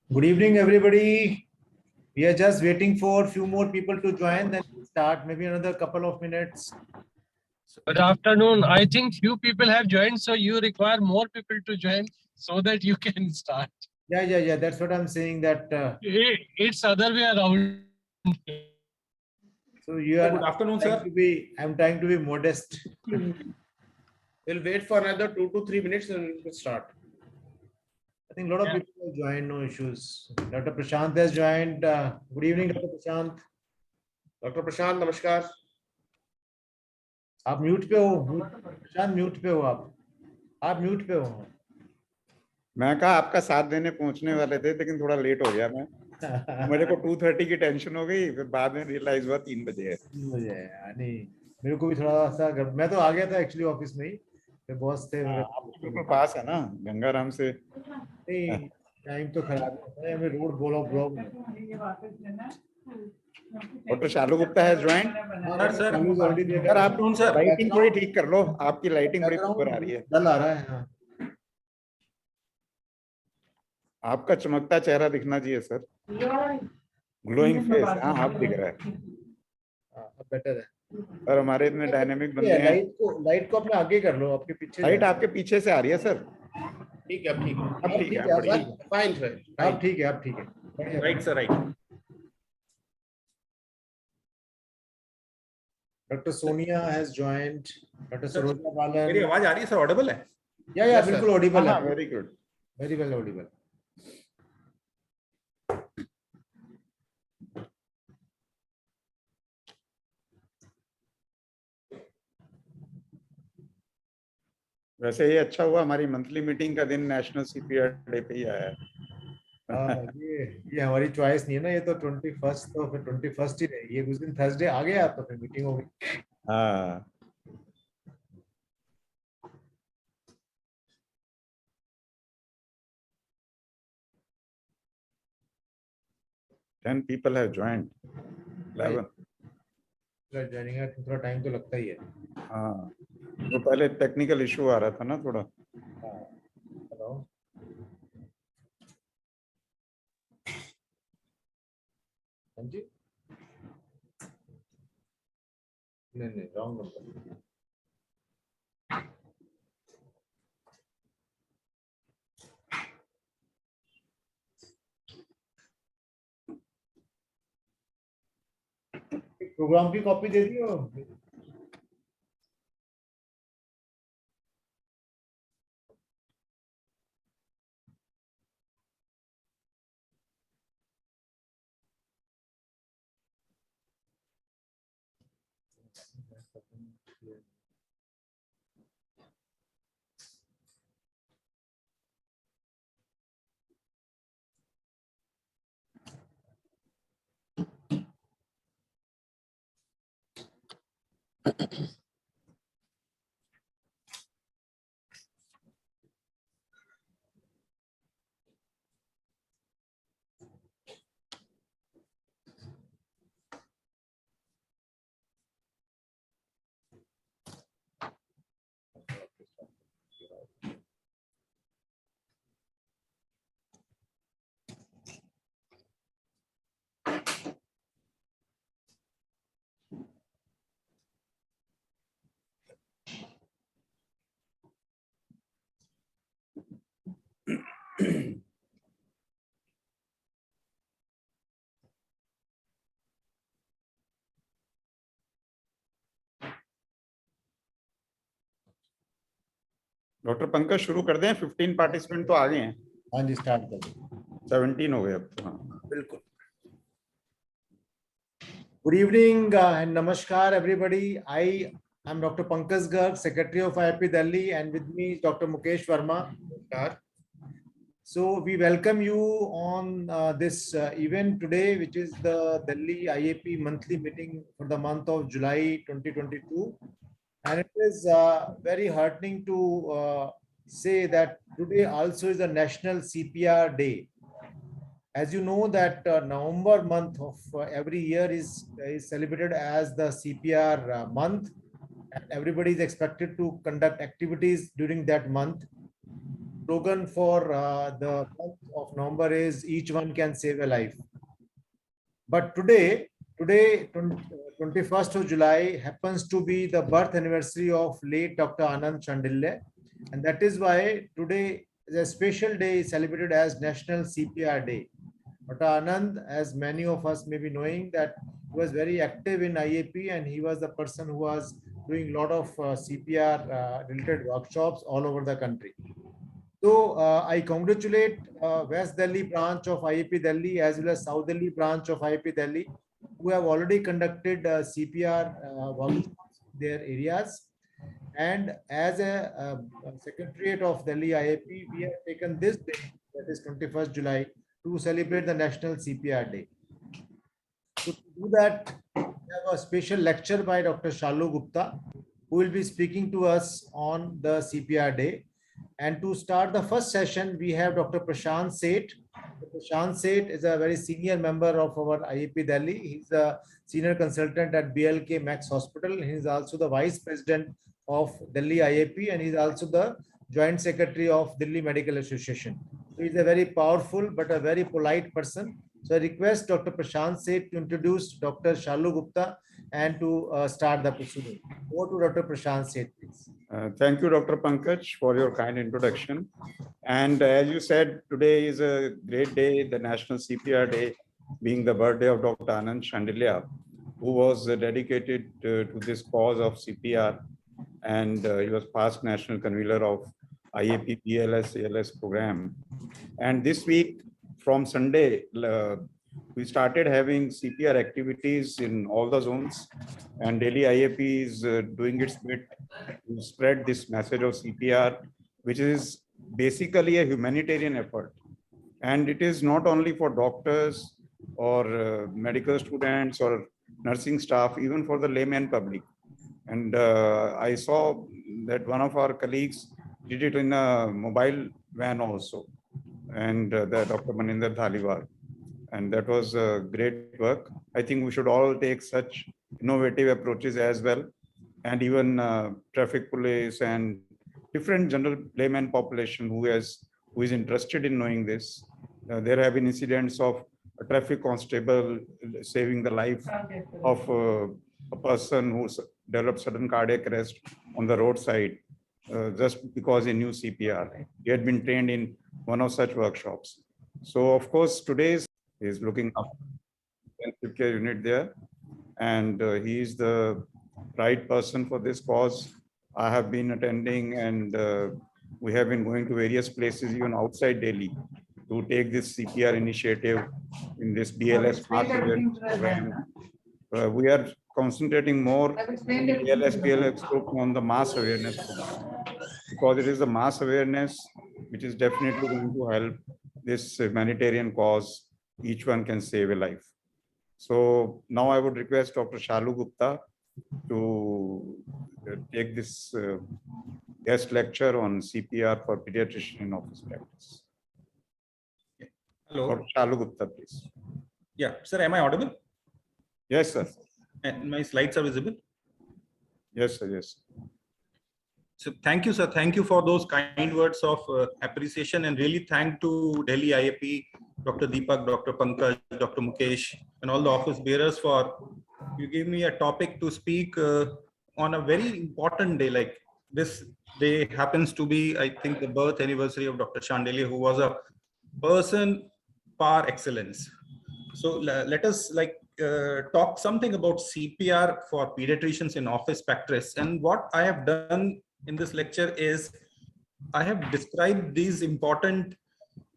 Good evening, everybody. We are just waiting for a few more people to join, then we'll start. Maybe another couple of minutes. Good afternoon. I think few people have joined, so you require more people to join so that you can start. Yeah. That's what I'm saying. That It's other way around. so you are. Good afternoon, sir. I'm trying to be modest. We'll wait for another 2 to 3 minutes and we'll start. I think a lot of people have joined. No issues. Dr. Prashant has joined. Good evening, Dr. Prashant. Dr. Prashant, namaskar. आप mute पे हो. प्रशांत mute पे हो आप mute पे हो. मैं कहा आपका साथ देने पहुंचने वाले थे लेकिन थोड़ा लेट हो गया मैं. मेरे को 2:30 की टेंशन हो गई, फिर बाद में रियलाइज हुआ 3 बजे है. 3 बजे है. नहीं, मेरे को भी थोड़ा सा मैं तो आ गया था एक्चुअली ऑफिस में ही. फिर बॉस थे. आपके बिल्कुल पास है ना गंगाराम से. नहीं, टाइम तो खराब है. हमें रोड ब्लॉक. डॉक्टर शालू गुप्ता है ज्वाइन. सर आप लाइटिंग थोड़ी ठीक कर लो, आपकी लाइटिंग बड़ी ऊपर आ रही है. डल आ रहा है. हाँ. आपका चमकता चेहरा दिखना चाहिए सर. Glowing face. हाँ, आप दिख रहा है. अब बेटर है. और हमारे इतने डायनेमिक बंदे हैं. लाइट को अपने आगे कर लो. आपके पीछे लाइट आपके पीछे से आ रही है सर. ठीक है, अब ठीक है. अब ठीक है. Fine sir. अब ठीक है. Right sir, right. Dr. Sonia has joined. Dr. Saroja Balan. मेरी आवाज आ रही है सर? ऑडिबल है? या बिल्कुल ऑडिबल है. Very good. Very well Audible. वैसे ये अच्छा हुआ हमारी मंथली मीटिंग का दिन नेशनल सीपीआर डे पे ही आया है. ये हमारी चॉइस नहीं है ना. ये तो 21 तो फिर 21 ही रहेगी. ये कुछ दिन थर्सडे आ गया तो फिर मीटिंग हो गई. हाँ. Ten people have joined. 11. Joining है. थोड़ा टाइम तो लगता ही है. हाँ, तो पहले टेक्निकल इशू आ रहा था ना थोड़ा. हेलो. हाँ जी. नहीं रॉन्ग नंबर. प्रोग्राम की कॉपी दे दियो. डॉक्टर पंकज शुरू कर दें. 15 पार्टिसिपेंट तो आ गए हैं. हाँ जी, स्टार्ट कर दो. 17 हो गए अब तो. हाँ बिल्कुल. Good evening and namaskar everybody. I am Dr. Pankaj Garg, Secretary of IAP Delhi, and with me is Dr. Mukesh Verma. So we welcome you on this event today, which is the Delhi IAP monthly meeting for the month of July 2022. And it is very heartening to say that today also is a National CPR Day. As you know that November month of every year is celebrated as the CPR month, and everybody is expected to conduct activities during that month. Slogan for the month of November is each one can save a life. But today, 21st of July happens to be the birth anniversary of late Dr. Anand Chandilya. And that is why today is a special day celebrated as National CPR Day. Dr. Anand, as many of us may be knowing, that he was very active in IAP and he was the person who was doing a lot of CPR related workshops all over the country. So I congratulate West Delhi branch of IAP Delhi as well as South Delhi branch of IAP Delhi, who have already conducted CPR workshops in their areas. And as a secretariat of Delhi IAP, we have taken this day, that is 21st July, to celebrate the National CPR Day. So to do that, we have a special lecture by Dr. Shalu Gupta, who will be speaking to us on the CPR Day. And to start the first session, we have Dr. Prashant Seth. Prashant Seth is a very senior member of our IAP Delhi. He's a senior consultant at BLK Max Hospital. He's also the vice president of Delhi IAP, and he's also the joint secretary of Delhi Medical Association. So he's a very powerful but a very polite person. So I request Dr. Prashant Seth to introduce Dr. Shalu Gupta and to start the proceeding. Over to Dr. Prashant Seth, please. Thank you, Dr. Pankaj, for your kind introduction. And as you said, today is a great day, the National CPR Day, being the birthday of Dr. Anand Chandilya, who was dedicated to this cause of CPR. And he was past national convener of IAP BLS ALS program. And this week, from Sunday, we started having CPR activities in all the zones, and Delhi IAP is doing its bit to spread this message of CPR, which is basically a humanitarian effort. And it is not only for doctors or medical students or nursing staff, even for the layman public. And I saw that one of our colleagues did it in a mobile van also, and the Dr. Maninder Dhaliwal. And that was great work. I think we should all take such innovative approaches as well. And even traffic police and different general layman population who is interested in knowing this. There have been incidents of a traffic constable saving the life of a person who developed sudden cardiac arrest on the roadside just because he knew CPR. He had been trained in one of such workshops. So of course, today's is looking up intensive care unit there, and he is the right person for this cause. I have been attending, and we have been going to various places even outside Delhi to take this CPR initiative in this BLS mass awareness program. We are concentrating more BLS group on the mass awareness program, because it is the mass awareness which is definitely going to help this humanitarian cause. Each one can save a life. So now I would request Dr. Shalu Gupta to take this guest lecture on CPR for pediatrician in office practice. Hello. Dr. Shalu Gupta, please. Yeah, sir, am I audible? Yes, sir. And my slides are visible? Yes, sir. Yes. So thank you, sir. Thank you for those kind words of appreciation, and really thank to Delhi IAP, Dr. Deepak, Dr. Pankaj, Dr. Mukesh, and all the office bearers for you gave me a topic to speak on a very important day. Like this day happens to be, I think, the birth anniversary of Dr. Chandilya, who was a person par excellence. So let us talk something about CPR for pediatricians in office practice. And what I have done in this lecture is I have described these important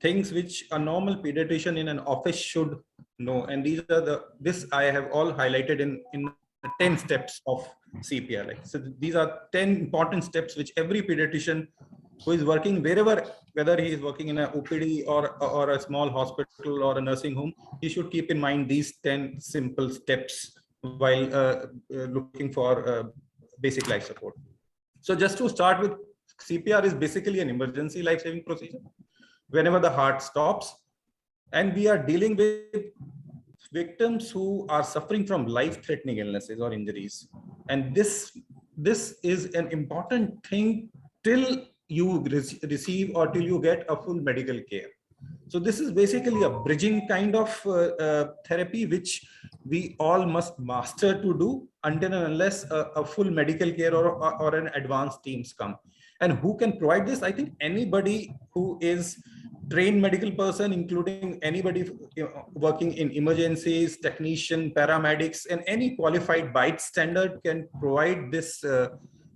things which a normal pediatrician in an office should know. And these are this I have all highlighted in 10 steps of CPR. Like, so these are 10 important steps which every pediatrician who is working wherever, whether he is working in an OPD or a small hospital or a nursing home, he should keep in mind these 10 simple steps while looking for basic life support. So just to start with, CPR is basically an emergency life-saving procedure. Whenever the heart stops, and we are dealing with victims who are suffering from life-threatening illnesses or injuries. And this is an important thing till you receive or till you get a full medical care. So this is basically a bridging kind of therapy, which we all must master to do until and unless a full medical care or an advanced teams come. And who can provide this? I think anybody who is trained medical person, including anybody working in emergencies, technician, paramedics, and any qualified bystander can provide this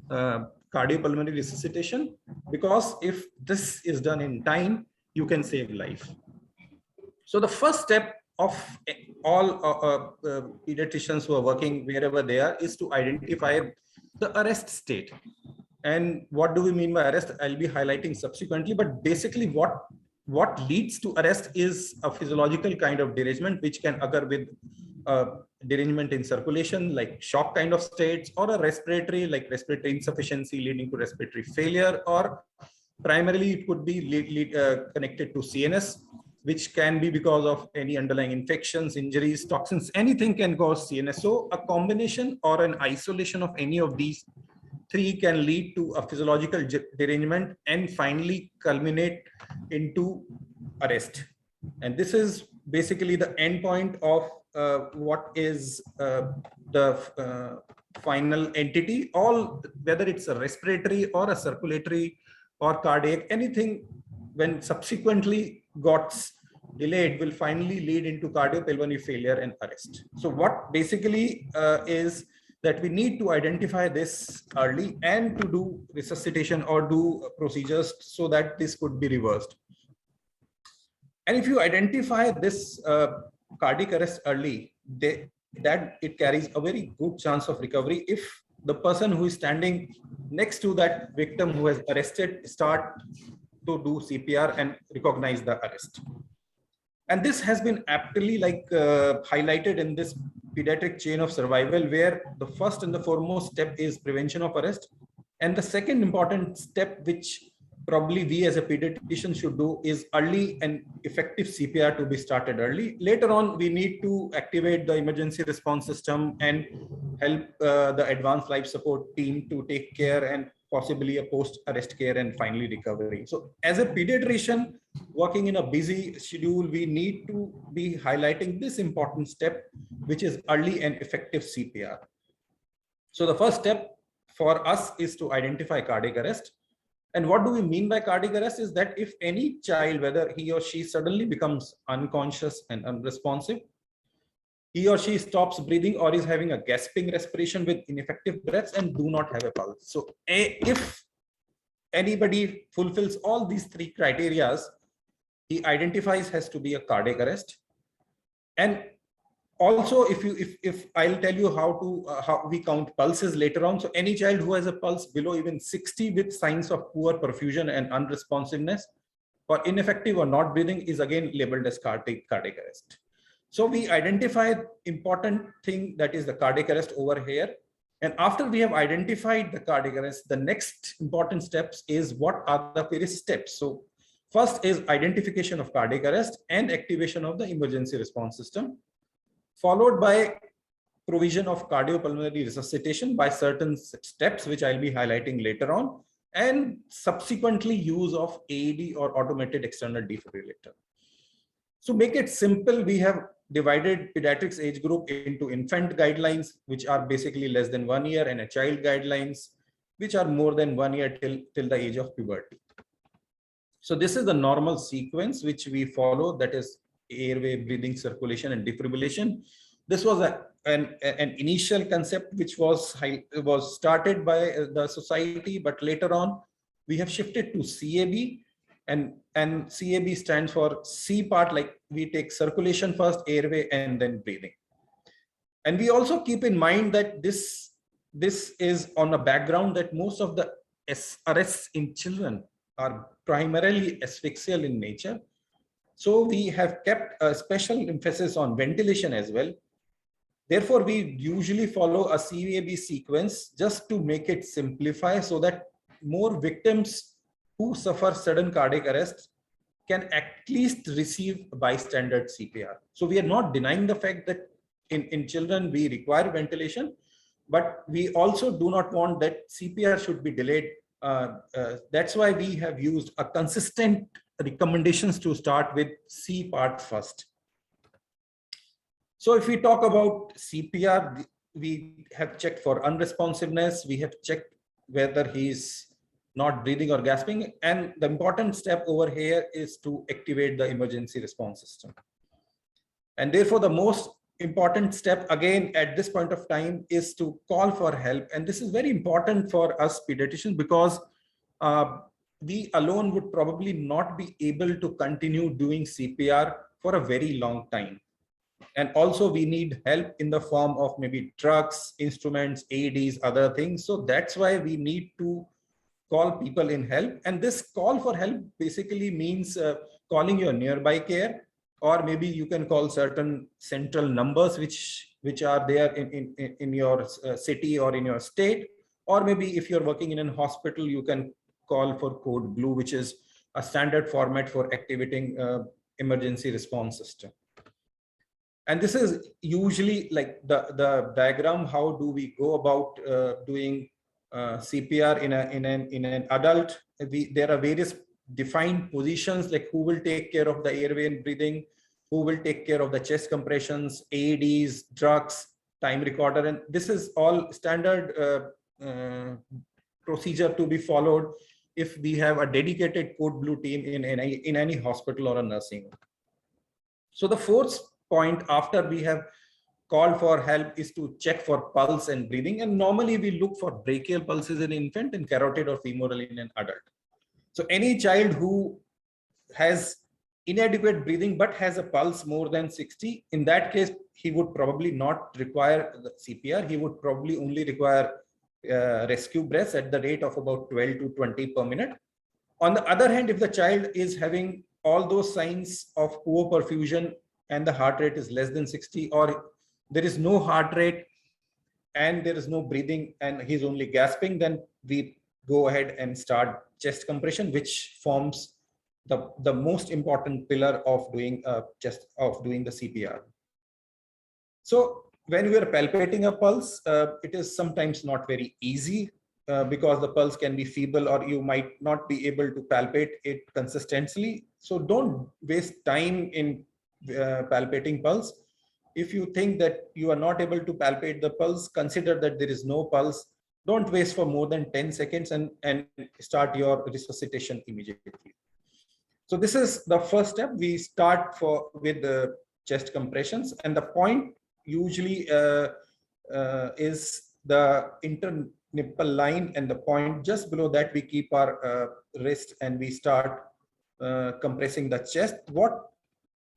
cardiopulmonary resuscitation, because if this is done in time, you can save life. So the first step of all pediatricians who are working wherever they are is to identify the arrest state. And what do we mean by arrest? I'll be highlighting subsequently, but basically what leads to arrest is a physiological kind of derangement, which can occur with derangement in circulation, like shock kind of states, or a respiratory, like respiratory insufficiency leading to respiratory failure, or primarily it could be connected to CNS, which can be because of any underlying infections, injuries, toxins, anything can cause CNS. So a combination or an isolation of any of these three can lead to a physiological derangement and finally culminate into arrest. And this is basically the end point of what is the final entity, whether it's a respiratory or a circulatory or cardiac, anything when subsequently got delayed will finally lead into cardiopulmonary failure and arrest. So what basically is that we need to identify this early and to do resuscitation or do procedures so that this could be reversed. And if you identify this cardiac arrest early, that it carries a very good chance of recovery if the person who is standing next to that victim who has arrested start to do CPR and recognize the arrest. And this has been aptly highlighted in this pediatric chain of survival, where the first and the foremost step is prevention of arrest. And the second important step, which probably we as a pediatrician should do, is early and effective CPR to be started early. Later on, we need to activate the emergency response system and help the advanced life support team to take care and possibly a post-arrest care and finally recovery. So as a pediatrician working in a busy schedule, we need to be highlighting this important step, which is early and effective CPR. So the first step for us is to identify cardiac arrest. And what do we mean by cardiac arrest is that if any child, whether he or she suddenly becomes unconscious and unresponsive, he or she stops breathing or is having a gasping respiration with ineffective breaths and do not have a pulse. So if anybody fulfills all these three criteria, he identifies has to be a cardiac arrest. And also, if I'll tell you how we count pulses later on. So any child who has a pulse below even 60 with signs of poor perfusion and unresponsiveness or ineffective or not breathing is again labeled as cardiac arrest. So we identify important thing, that is the cardiac arrest over here. And after we have identified the cardiac arrest, the next important steps is what are the various steps. So first is identification of cardiac arrest and activation of the emergency response system, followed by provision of cardiopulmonary resuscitation by certain steps, which I'll be highlighting later on, and subsequently use of AED or automated external defibrillator. So make it simple, we have divided pediatrics age group into infant guidelines, which are basically less than 1 year, and a child guidelines, which are more than 1 year till the age of puberty. So this is the normal sequence which we follow, that is airway, breathing, circulation, and defibrillation. This was an initial concept which was started by the society, but later on we have shifted to CAB, and CAB stands for C part, like we take circulation first, airway, and then breathing. And we also keep in mind that this is on a background that most of the arrests in children are primarily asphyxial in nature. So we have kept a special emphasis on ventilation as well. Therefore, we usually follow a CAB sequence just to make it simplify, so that more victims who suffer sudden cardiac arrest can at least receive bystander CPR. So we are not denying the fact that in children we require ventilation, but we also do not want that CPR should be delayed. That's why we have used a consistent recommendations to start with C part first. So if we talk about CPR, we have checked for unresponsiveness. We have checked whether he's not breathing or gasping. And the important step over here is to activate the emergency response system. And therefore, the most important step again at this point of time is to call for help. And this is very important for us pediatricians because we alone would probably not be able to continue doing CPR for a very long time. And also we need help in the form of maybe drugs, instruments, AEDs, other things. So that's why we need to call people in help. And this call for help basically means calling your nearby care, or maybe you can call certain central numbers which are there in your city or in your state. Or maybe if you're working in a hospital, you can call for code blue, which is a standard format for activating emergency response system. And this is usually like the diagram. How do we go about doing CPR in an adult? There are various defined positions, like who will take care of the airway and breathing, who will take care of the chest compressions, AEDs, drugs, time recorder, and this is all standard procedure to be followed if we have a dedicated code blue team in any hospital or a nursing home. So the fourth point after we have called for help is to check for pulse and breathing. And normally we look for brachial pulses in infant and carotid or femoral in an adult. So any child who has inadequate breathing but has a pulse more than 60, in that case, he would probably not require the CPR. He would probably only require rescue breaths at the rate of about 12 to 20 per minute. On the other hand, if the child is having all those signs of poor perfusion and the heart rate is less than 60, or there is no heart rate and there is no breathing and he's only gasping, then we go ahead and start chest compression, which forms the most important pillar of doing the CPR. So when we are palpating a pulse, it is sometimes not very easy because the pulse can be feeble, or you might not be able to palpate it consistently. So don't waste time in palpating pulse. If you think that you are not able to palpate the pulse, consider that there is no pulse. Don't waste for more than 10 seconds and start your resuscitation immediately. So this is the first step. We start with the chest compressions, and the point usually is the internipple line, and the point just below that we keep our wrist and we start compressing the chest. What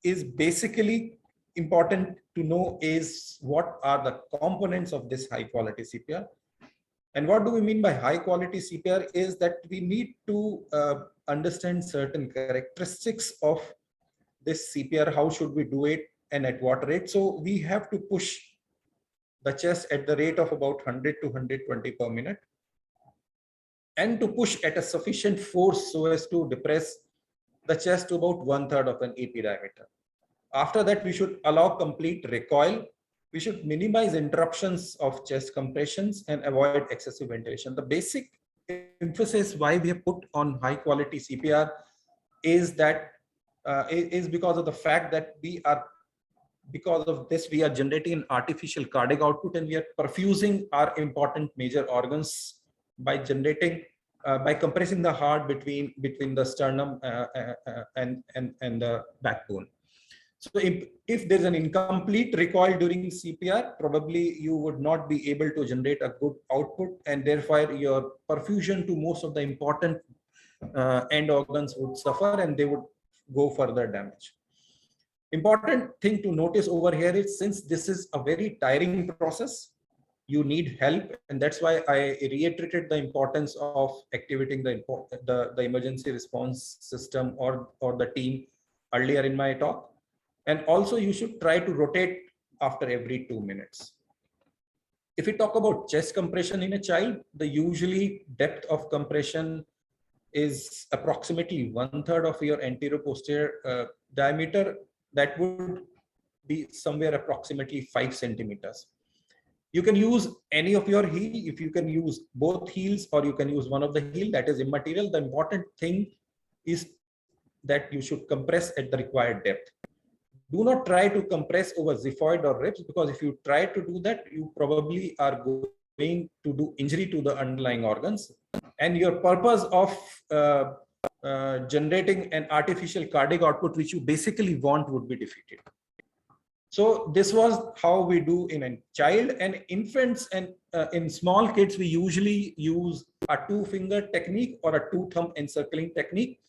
is basically important to know is what are the components of this high quality CPR. And what do we mean by high quality CPR is that we need to understand certain characteristics of this CPR. How should we do it and at what rate? So we have to push the chest at the rate of about 100 to 120 per minute, and to push at a sufficient force so as to depress the chest to about 1/3 of an AP diameter. After that, we should allow complete recoil. We should minimize interruptions of chest compressions and avoid excessive ventilation. The basic emphasis why we have put on high quality CPR is that is because of the fact that because of this, we are generating an artificial cardiac output, and we are perfusing our important major organs by generating, by compressing the heart between the sternum and the backbone. So if there's an incomplete recoil during CPR, probably you would not be able to generate a good output, and therefore your perfusion to most of the important end organs would suffer and they would go further damage. Important thing to notice over here is, since this is a very tiring process, you need help, and that's why I reiterated the importance of activating the emergency response system or the team earlier in my talk. And also you should try to rotate after every 2 minutes. If we talk about chest compression in a child, the usually depth of compression is approximately 1/3 of your anterior posterior diameter. That would be somewhere approximately 5 centimeters. You can use any of your heel. If you can use both heels or you can use one of the heel, that is immaterial. The important thing is that you should compress at the required depth. Do not try to compress over xiphoid or ribs, because if you try to do that, you probably are going to do injury to the underlying organs, and your purpose of generating an artificial cardiac output, which you basically want, would be defeated. So this was how we do in a child and infants, and in small kids, we usually use a 2-finger technique or a 2-thumb encircling technique,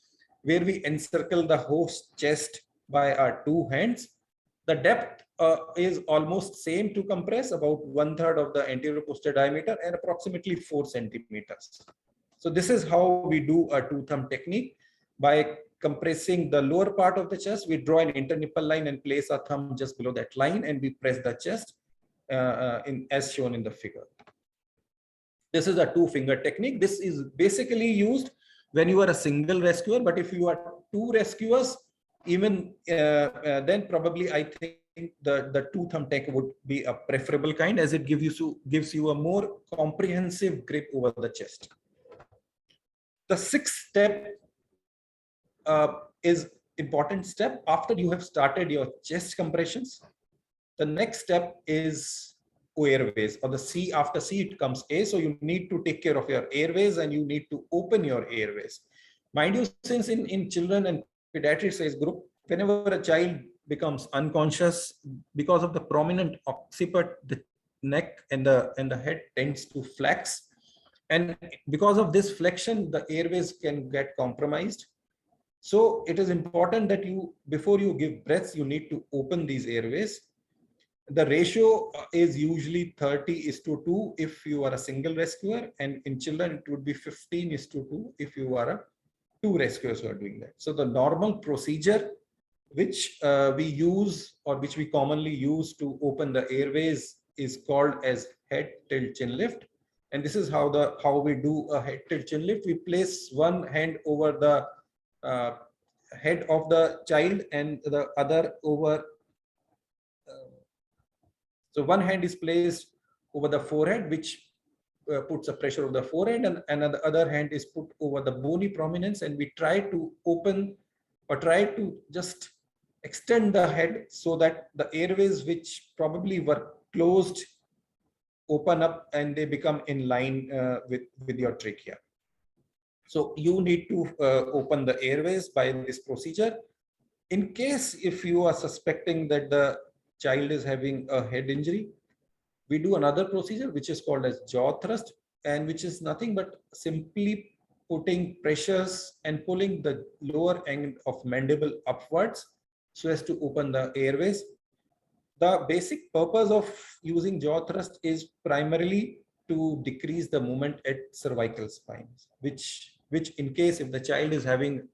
where we encircle the host chest by our 2 hands. The depth is almost same to compress, about 1/3 of the anterior posterior diameter and approximately 4 centimeters. So this is how we do a 2-thumb technique. By compressing the lower part of the chest, we draw an internipple line and place our thumb just below that line, and we press the chest as shown in the figure. This is a 2-finger technique. This is basically used when you are a single rescuer, but if you are 2 rescuers, even then probably I think the 2-thumb technique would be a preferable kind, as it gives you a more comprehensive grip over the chest. The 6th step is important step. After you have started your chest compressions, the next step is airways, or the C. After C it comes A. So you need to take care of your airways, and you need to open your airways. Mind you, since in children and pediatric age group, whenever a child becomes unconscious, because of the prominent occiput, the neck and the head tends to flex, and because of this flexion, the airways can get compromised. So it is important that you, before you give breaths, you need to open these airways. The ratio is usually 30:2 if you are a single rescuer, and in children it would be 15:2 if you are a 2 rescuers who are doing that. So the normal procedure which we use, or which we commonly use to open the airways, is called as head tilt chin lift. And this is how we do a head tilt chin lift. We place one hand over the head of the child and the other over. So one hand is placed over the forehead, which puts a pressure on the forehead, and the other hand is put over the bony prominence, and we try to open, or try to just extend the head so that the airways which probably were closed open up and they become in line with your trachea. So you need to open the airways by this procedure. In case if you are suspecting that the child is having a head injury, we do another procedure which is called as jaw thrust, and which is nothing but simply putting pressures and pulling the lower end of mandible upwards so as to open the airways. The basic purpose of using jaw thrust is primarily to decrease the movement at cervical spines, which in case if the child is having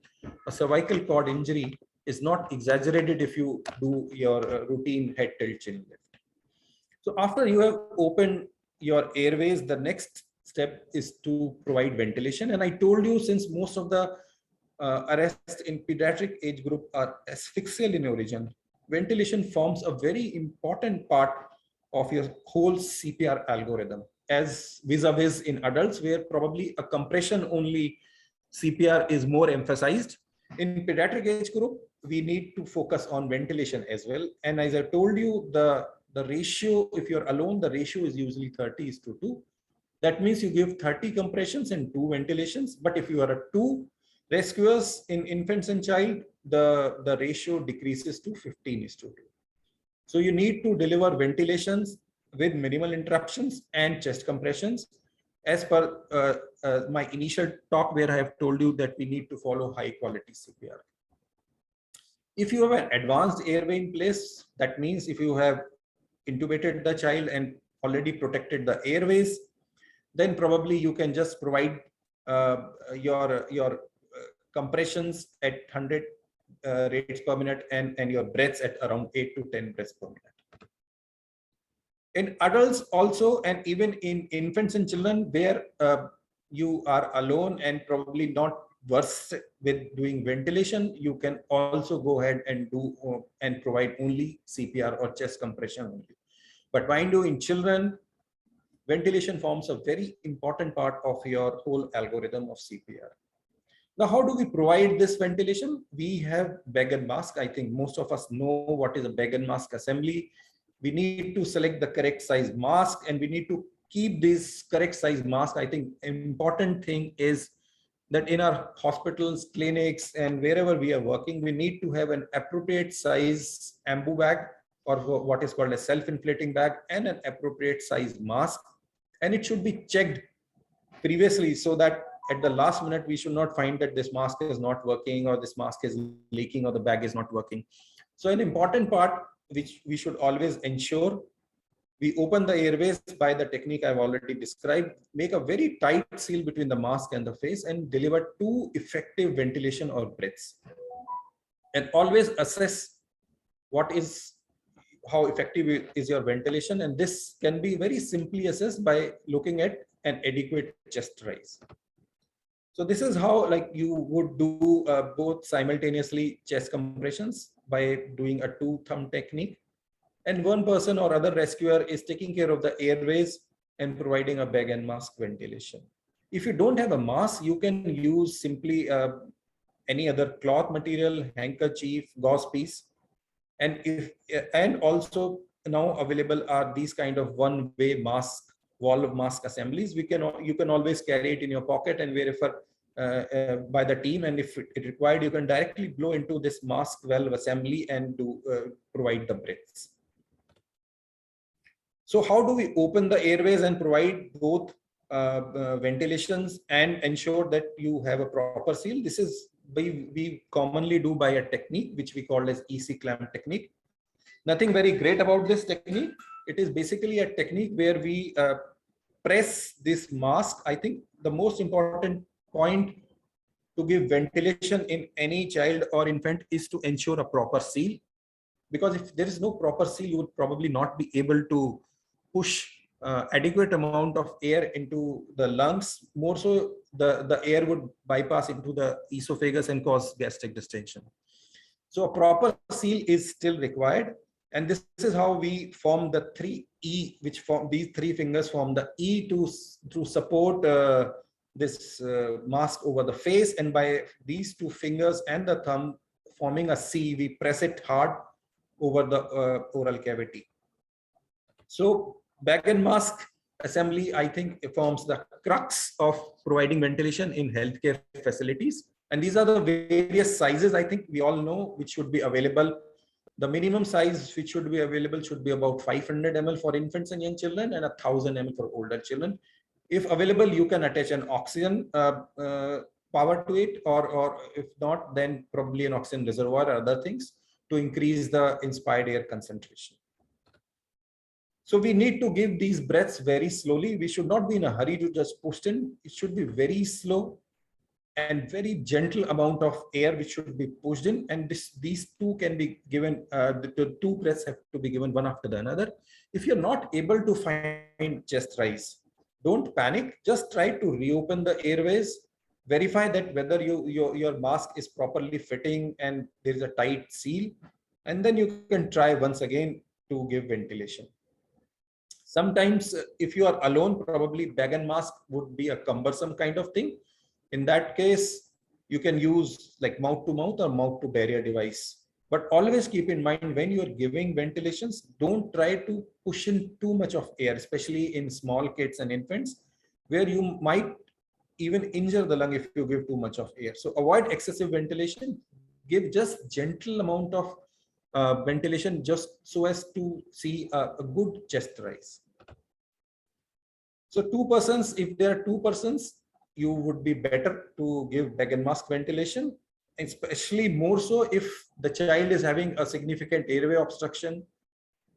a cervical cord injury is not exaggerated if you do your routine head tilt chin lift. So after you have opened your airways, the next step is to provide ventilation. And I told you, since most of the arrests in pediatric age group are asphyxial in origin, ventilation forms a very important part of your whole CPR algorithm, as vis-a-vis in adults, where probably a compression only CPR is more emphasized. In pediatric age group, we need to focus on ventilation as well. And as I told you, the ratio, if you're alone, the ratio is usually 30:2. That means you give 30 compressions and 2 ventilations. But if you are 2 rescuers in infants and child, the ratio decreases to 15:2. So you need to deliver ventilations with minimal interruptions and chest compressions, as per my initial talk, where I have told you that we need to follow high quality CPR. If you have an advanced airway in place, that means if you have intubated the child and already protected the airways, then probably you can just provide your compressions at 100 rates per minute and your breaths at around 8 to 10 breaths per minute. In adults also, and even in infants and children, where you are alone and probably not versed with doing ventilation, you can also go ahead and do and provide only CPR or chest compression only. But mind you, in children, ventilation forms a very important part of your whole algorithm of CPR. Now, how do we provide this ventilation? We have bag and mask. I think most of us know what is a bag and mask assembly. We need to select the correct size mask, and we need to keep this correct size mask. I think important thing is that in our hospitals, clinics, and wherever we are working, we need to have an appropriate size ambu bag, or what is called a self-inflating bag, and an appropriate size mask. And it should be checked previously, so that at the last minute we should not find that this mask is not working, or this mask is leaking, or the bag is not working. So an important part which we should always ensure, we open the airways by the technique I've already described, make a very tight seal between the mask and the face, and deliver 2 effective ventilation or breaths. And always assess how effective is your ventilation. And this can be very simply assessed by looking at an adequate chest rise. So this is how you would do both simultaneously chest compressions by doing a 2-thumb technique. And one person or other rescuer is taking care of the airways and providing a bag and mask ventilation. If you don't have a mask, you can use simply any other cloth material, handkerchief, gauze piece. And also now available are these kind of one-way mask, wall of mask assemblies. You can always carry it in your pocket and wherever by the team, and if it required, you can directly blow into this mask valve assembly and provide the breaths. So how do we open the airways and provide both ventilations and ensure that you have a proper seal? This is we commonly do by a technique which we call as EC clamp technique. Nothing very great about this technique. It is basically a technique where we press this mask. I think the most important point to give ventilation in any child or infant is to ensure a proper seal, because if there is no proper seal, you would probably not be able to push adequate amount of air into the lungs. More so, the air would bypass into the esophagus and cause gastric distension. So a proper seal is still required. And this is how we form the 3E, which form these 3 fingers form the E to support this mask over the face. And by these 2 fingers and the thumb forming a C, we press it hard over the oral cavity. So bag and mask assembly, I think, it forms the crux of providing ventilation in healthcare facilities. And these are the various sizes, I think we all know, which should be available. The minimum size which should be available should be about 500 ml for infants and young children and 1000 ml for older children. If available, you can attach an oxygen power to it, or if not, then probably an oxygen reservoir or other things to increase the inspired air concentration. So we need to give these breaths very slowly. We should not be in a hurry to just push in. It should be very slow and very gentle amount of air which should be pushed in. And these 2 can be given, the 2 breaths have to be given one after the another. If you're not able to find chest rise, don't panic. Just try to reopen the airways. Verify that whether your mask is properly fitting and there is a tight seal. And then you can try once again to give ventilation. Sometimes if you are alone, probably bag and mask would be a cumbersome kind of thing. In that case, you can use like mouth to mouth or mouth to barrier device. But always keep in mind, when you are giving ventilations, don't try to push in too much of air, especially in small kids and infants, where you might even injure the lung if you give too much of air. So avoid excessive ventilation. Give just gentle amount of ventilation, just so as to see a good chest rise. So 2 persons, if there are 2 persons, you would be better to give bag and mask ventilation, especially more so if the child is having a significant airway obstruction,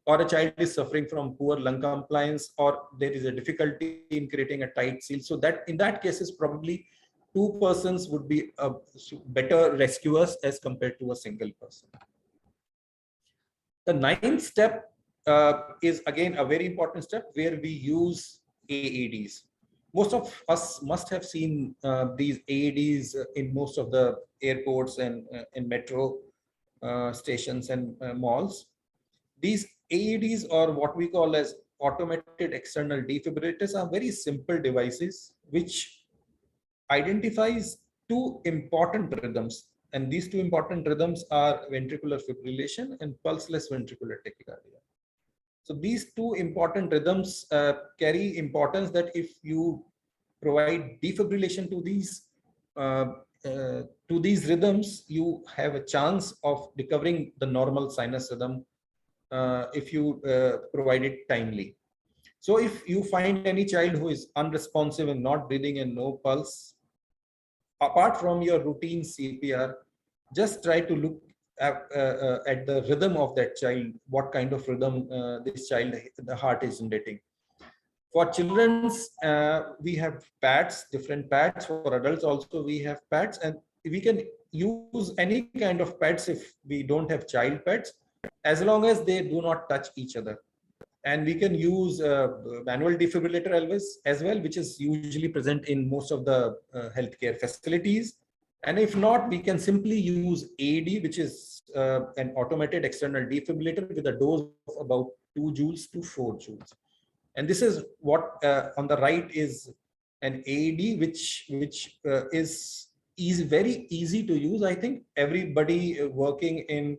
or a child is suffering from poor lung compliance, or there is a difficulty in creating a tight seal. So that in that cases, probably 2 persons would be better rescuers as compared to a single person. The 9th step is again a very important step, where we use AEDs. Most of us must have seen these AEDs in most of the airports and in metro stations and malls. These AEDs, or what we call as automated external defibrillators, are very simple devices which identifies two important rhythms, and these two important rhythms are ventricular fibrillation and pulseless ventricular tachycardia. So these two important rhythms carry importance, that if you provide defibrillation to these rhythms, you have a chance of recovering the normal sinus rhythm if you provide it timely. So if you find any child who is unresponsive and not breathing and no pulse, apart from your routine CPR, just try to look at the rhythm of that child, what kind of rhythm this child, the heart is generating. For children's, we have pads, different pads. For adults also we have pads, and we can use any kind of pads if we don't have child pads, as long as they do not touch each other. And we can use manual defibrillator as well, which is usually present in most of the healthcare facilities. And if not, we can simply use AED, which is an automated external defibrillator with a dose of about 2 joules to 4 joules. And this is what on the right is an AED, which is very easy to use. I think everybody working in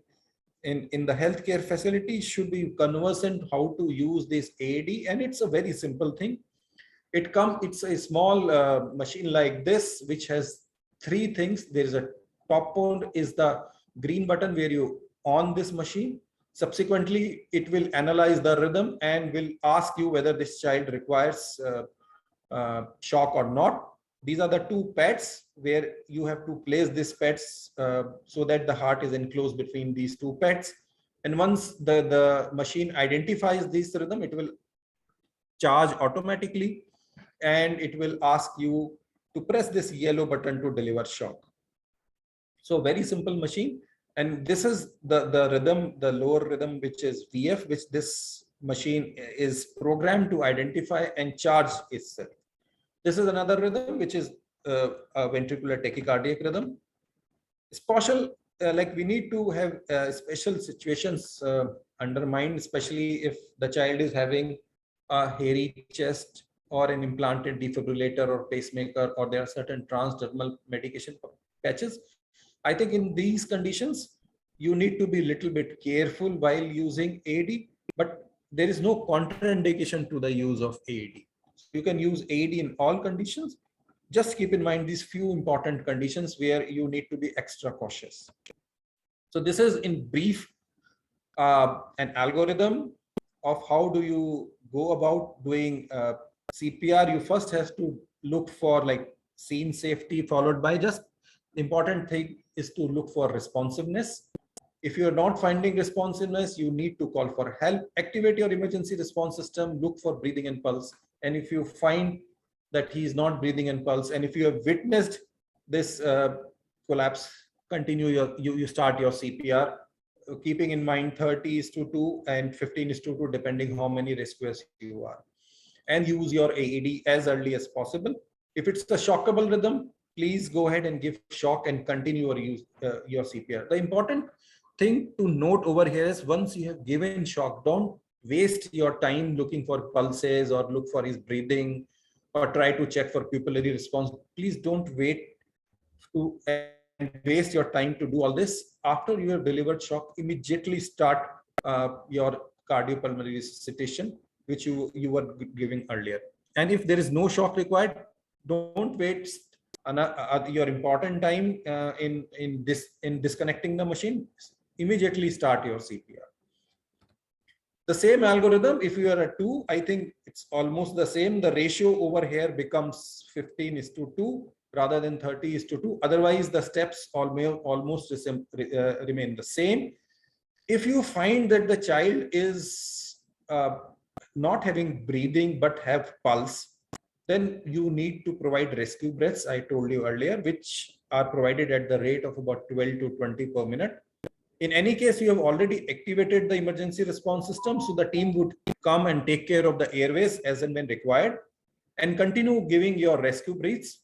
the healthcare facility should be conversant how to use this AED, and it's a very simple thing. It's a small machine like this, which has 3 things. There is a top port is the green button where you on this machine. Subsequently, it will analyze the rhythm and will ask you whether this child requires shock or not. These are the 2 pads where you have to place these pads so that the heart is enclosed between these 2 pads. And once the machine identifies this rhythm, it will charge automatically, and it will ask you to press this yellow button to deliver shock. So very simple machine. And this is the rhythm, the lower rhythm, which is VF, which this machine is programmed to identify and charge itself. This is another rhythm, which is a ventricular tachycardic rhythm. Special, like we need to have special situations under mind, especially if the child is having a hairy chest or an implanted defibrillator or pacemaker, or there are certain transdermal medication patches. I think in these conditions, you need to be a little bit careful while using AED, but there is no contraindication to the use of AED. You can use AED in all conditions. Just keep in mind these few important conditions where you need to be extra cautious. So this is in brief an algorithm of how do you go about doing CPR. You first have to look for like scene safety, followed by just important thing is to look for responsiveness. If you're not finding responsiveness, you need to call for help. Activate your emergency response system, look for breathing and pulse. And if you find that he is not breathing and pulse, and if you have witnessed this collapse, continue you start your CPR, keeping in mind 30:2 and 15:2, depending how many rescuers you are. And use your AED as early as possible. If it's a shockable rhythm, please go ahead and give shock and continue your CPR. The important thing to note over here is once you have given shock, don't waste your time looking for pulses or look for his breathing or try to check for pupillary response. Please don't wait to and waste your time to do all this. After you have delivered shock, immediately start your cardiopulmonary resuscitation, which you were giving earlier. And if there is no shock required, don't waste your important time in disconnecting the machine. Immediately start your CPR. The same algorithm, if you are a 2, I think it's almost the same. The ratio over here becomes 15:2 rather than 30:2. Otherwise, the steps almost remain the same. If you find that the child is not having breathing but have pulse, then you need to provide rescue breaths, I told you earlier, which are provided at the rate of about 12 to 20 per minute. In any case, you have already activated the emergency response system, so the team would come and take care of the airways as and when required and continue giving your rescue breaths.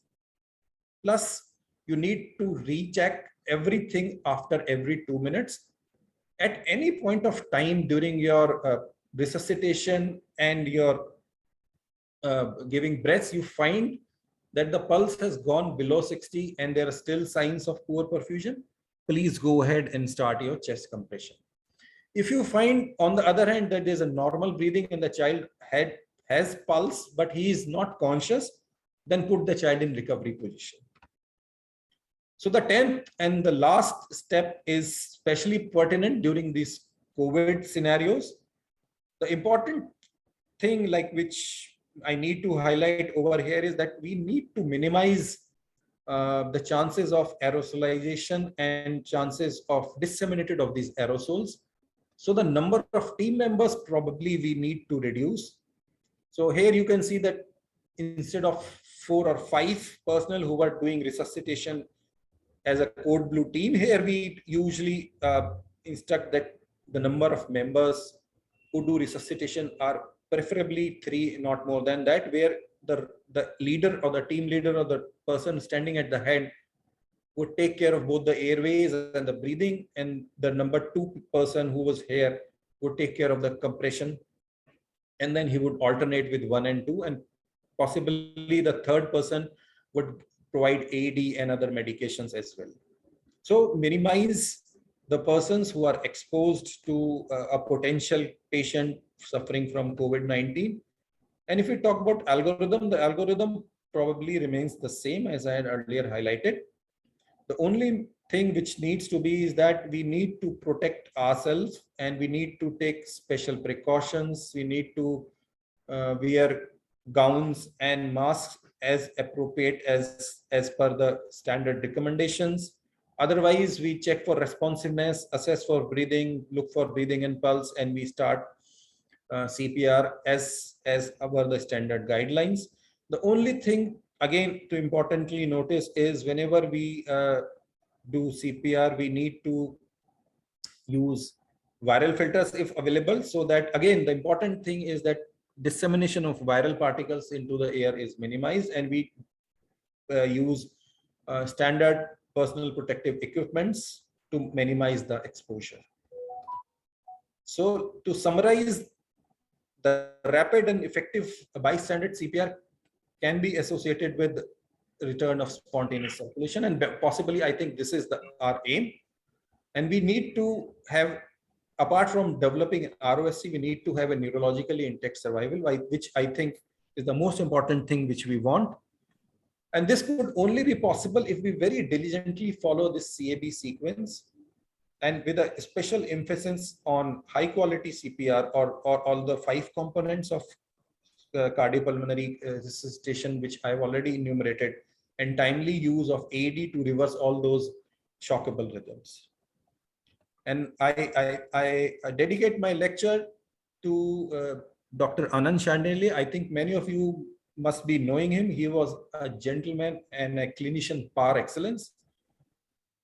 Plus, you need to recheck everything after every 2 minutes. At any point of time during your resuscitation and your giving breaths, you find that the pulse has gone below 60 and there are still signs of poor perfusion, please go ahead and start your chest compression. If you find, on the other hand, that there's a normal breathing and the child has pulse, but he is not conscious, then put the child in recovery position. So the 10th and the last step is especially pertinent during these COVID scenarios. The important thing, like, which I need to highlight over here, is that we need to minimize the chances of aerosolization and chances of disseminated of these aerosols. So the number of team members probably we need to reduce. So here you can see that instead of 4 or 5 personnel who were doing resuscitation as a code blue team, here we usually instruct that the number of members who do resuscitation are preferably 3, not more than that, where the leader or the team leader or the person standing at the head would take care of both the airways and the breathing, and the number 2 person who was here would take care of the compression, and then he would alternate with 1 and 2, and possibly the third person would provide AD and other medications as well. So minimize the persons who are exposed to a potential patient suffering from COVID-19. And if we talk about algorithm, the algorithm probably remains the same as I had earlier highlighted. The only thing which needs to be is that we need to protect ourselves and we need to take special precautions. We need to wear gowns and masks as appropriate as per the standard recommendations. Otherwise, we check for responsiveness, assess for breathing, look for breathing and pulse, and we start CPR as per the standard guidelines. The only thing, again, to importantly notice is whenever we do CPR, we need to use viral filters if available, so that, again, the important thing is that dissemination of viral particles into the air is minimized, and we use standard personal protective equipments to minimize the exposure. So to summarize, the rapid and effective bystander CPR can be associated with return of spontaneous circulation, and possibly, I think this is our aim. And we need to have, apart from developing ROSC, we need to have a neurologically intact survival, which I think is the most important thing which we want. And this could only be possible if we very diligently follow this CAB sequence, and with a special emphasis on high quality CPR or all the 5 components of cardiopulmonary resuscitation, which I've already enumerated, and timely use of AD to reverse all those shockable rhythms. And I dedicate my lecture to Dr. Anand Chandelier. I think many of you must be knowing him. He was a gentleman and a clinician par excellence.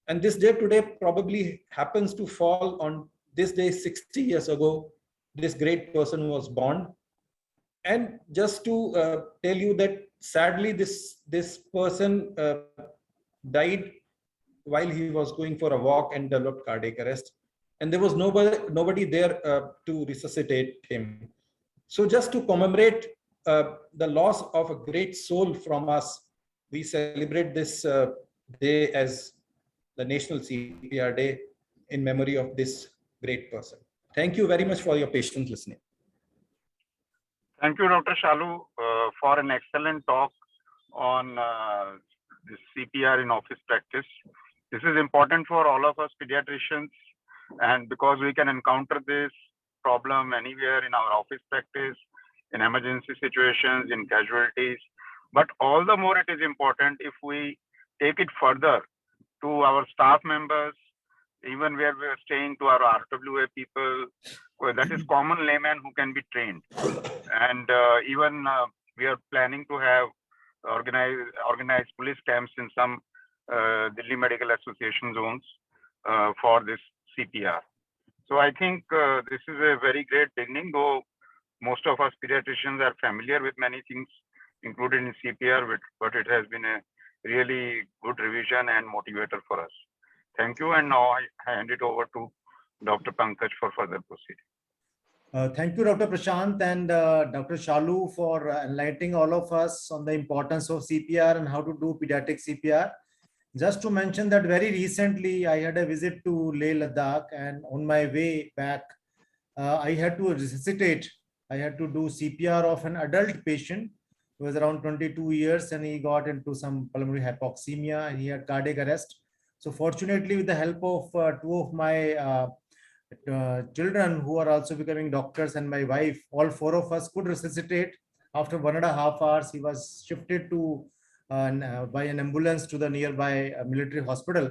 And this day today probably happens to fall on this day 60 years ago. This great person was born. And just to tell you that sadly this person died while he was going for a walk and developed cardiac arrest, and there was nobody there to resuscitate him. So just to commemorate the loss of a great soul from us, we celebrate this day as the National CPR Day in memory of this great person. Thank you very much for your patient listening. Thank you, Dr. Shalu, for an excellent talk on this CPR in office practice. This is important for all of us pediatricians, and because we can encounter this problem anywhere in our office practice, in emergency situations, in casualties. But all the more it is important if we take it further to our staff members, even where we are staying, to our RWA people, that is common layman who can be trained. And even we are planning to have organized police camps in some Delhi Medical Association zones for this CPR. So I think this is a very great beginning, though most of us pediatricians are familiar with many things included in CPR, but it has been a really good revision and motivator for us. Thank you. And now I hand it over to Dr. Pankaj for further proceeding. Thank you, Dr. Prashant and Dr. Shalu for enlightening all of us on the importance of CPR and how to do pediatric CPR. Just to mention that very recently I had a visit to Leh Ladakh, and on my way back, I had to resuscitate. I had to do CPR of an adult patient who was around 22 years, and he got into some pulmonary hypoxemia and he had cardiac arrest. So fortunately, with the help of two of my children who are also becoming doctors and my wife, all four of us could resuscitate. After 1.5 hours, he was shifted to by an ambulance to the nearby military hospital.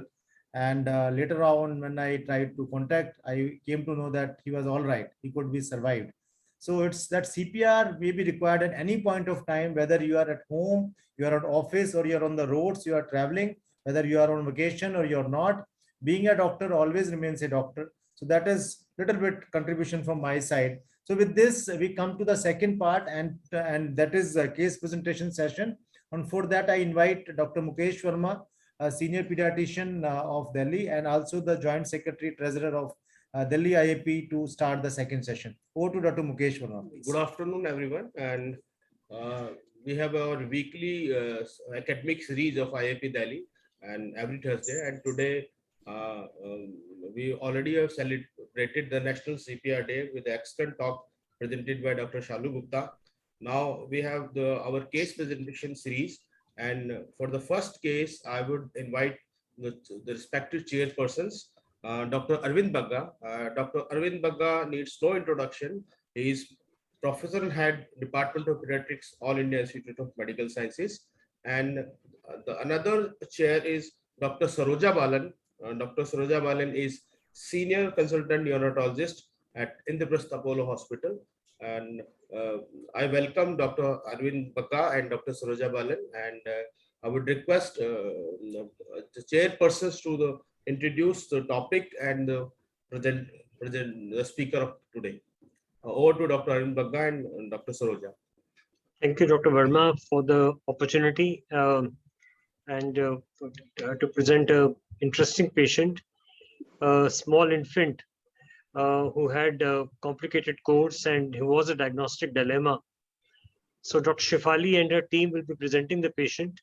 And later on, when I tried to contact, I came to know that he was all right. He could be survived. So it's that CPR may be required at any point of time, whether you are at home, you are at office, or you're on the roads, you are traveling, whether you are on vacation or you're not. Being a doctor always remains a doctor. So that is little bit contribution from my side. So with this, we come to the second part, and that is a case presentation session. And for that, I invite Dr. Mukesh Verma, a senior pediatrician of Delhi, and also the Joint Secretary Treasurer of Delhi IAP to start the second session. Over to Dr. Mukesh Verma, please. Good afternoon, everyone. And we have our weekly academic series of IAP Delhi, and every Thursday. And today, we already have celebrated the National CPR Day with the excellent talk presented by Dr. Shalu Gupta. Now we have our case presentation series. And for the first case, I would invite the respective chairpersons. Dr. Arvind Bagga. Dr. Arvind Bagga needs no introduction. He is Professor and Head Department of Pediatrics, All India Institute of Medical Sciences. And another chair is Dr. Saroja Balan. Dr. Saroja Balan is Senior Consultant Neonatologist at Indraprastha Apollo Hospital. And I welcome Dr. Arvind Bagga and Dr. Saroja Balan. And I would request the chairpersons to introduce the topic and the speaker of today. Over to Dr. Arvind Bagga and Dr. Saroja. Thank you, Dr. Verma, for the opportunity and to present an interesting patient, a small infant who had a complicated course and who was a diagnostic dilemma. So Dr. Shefali and her team will be presenting the patient,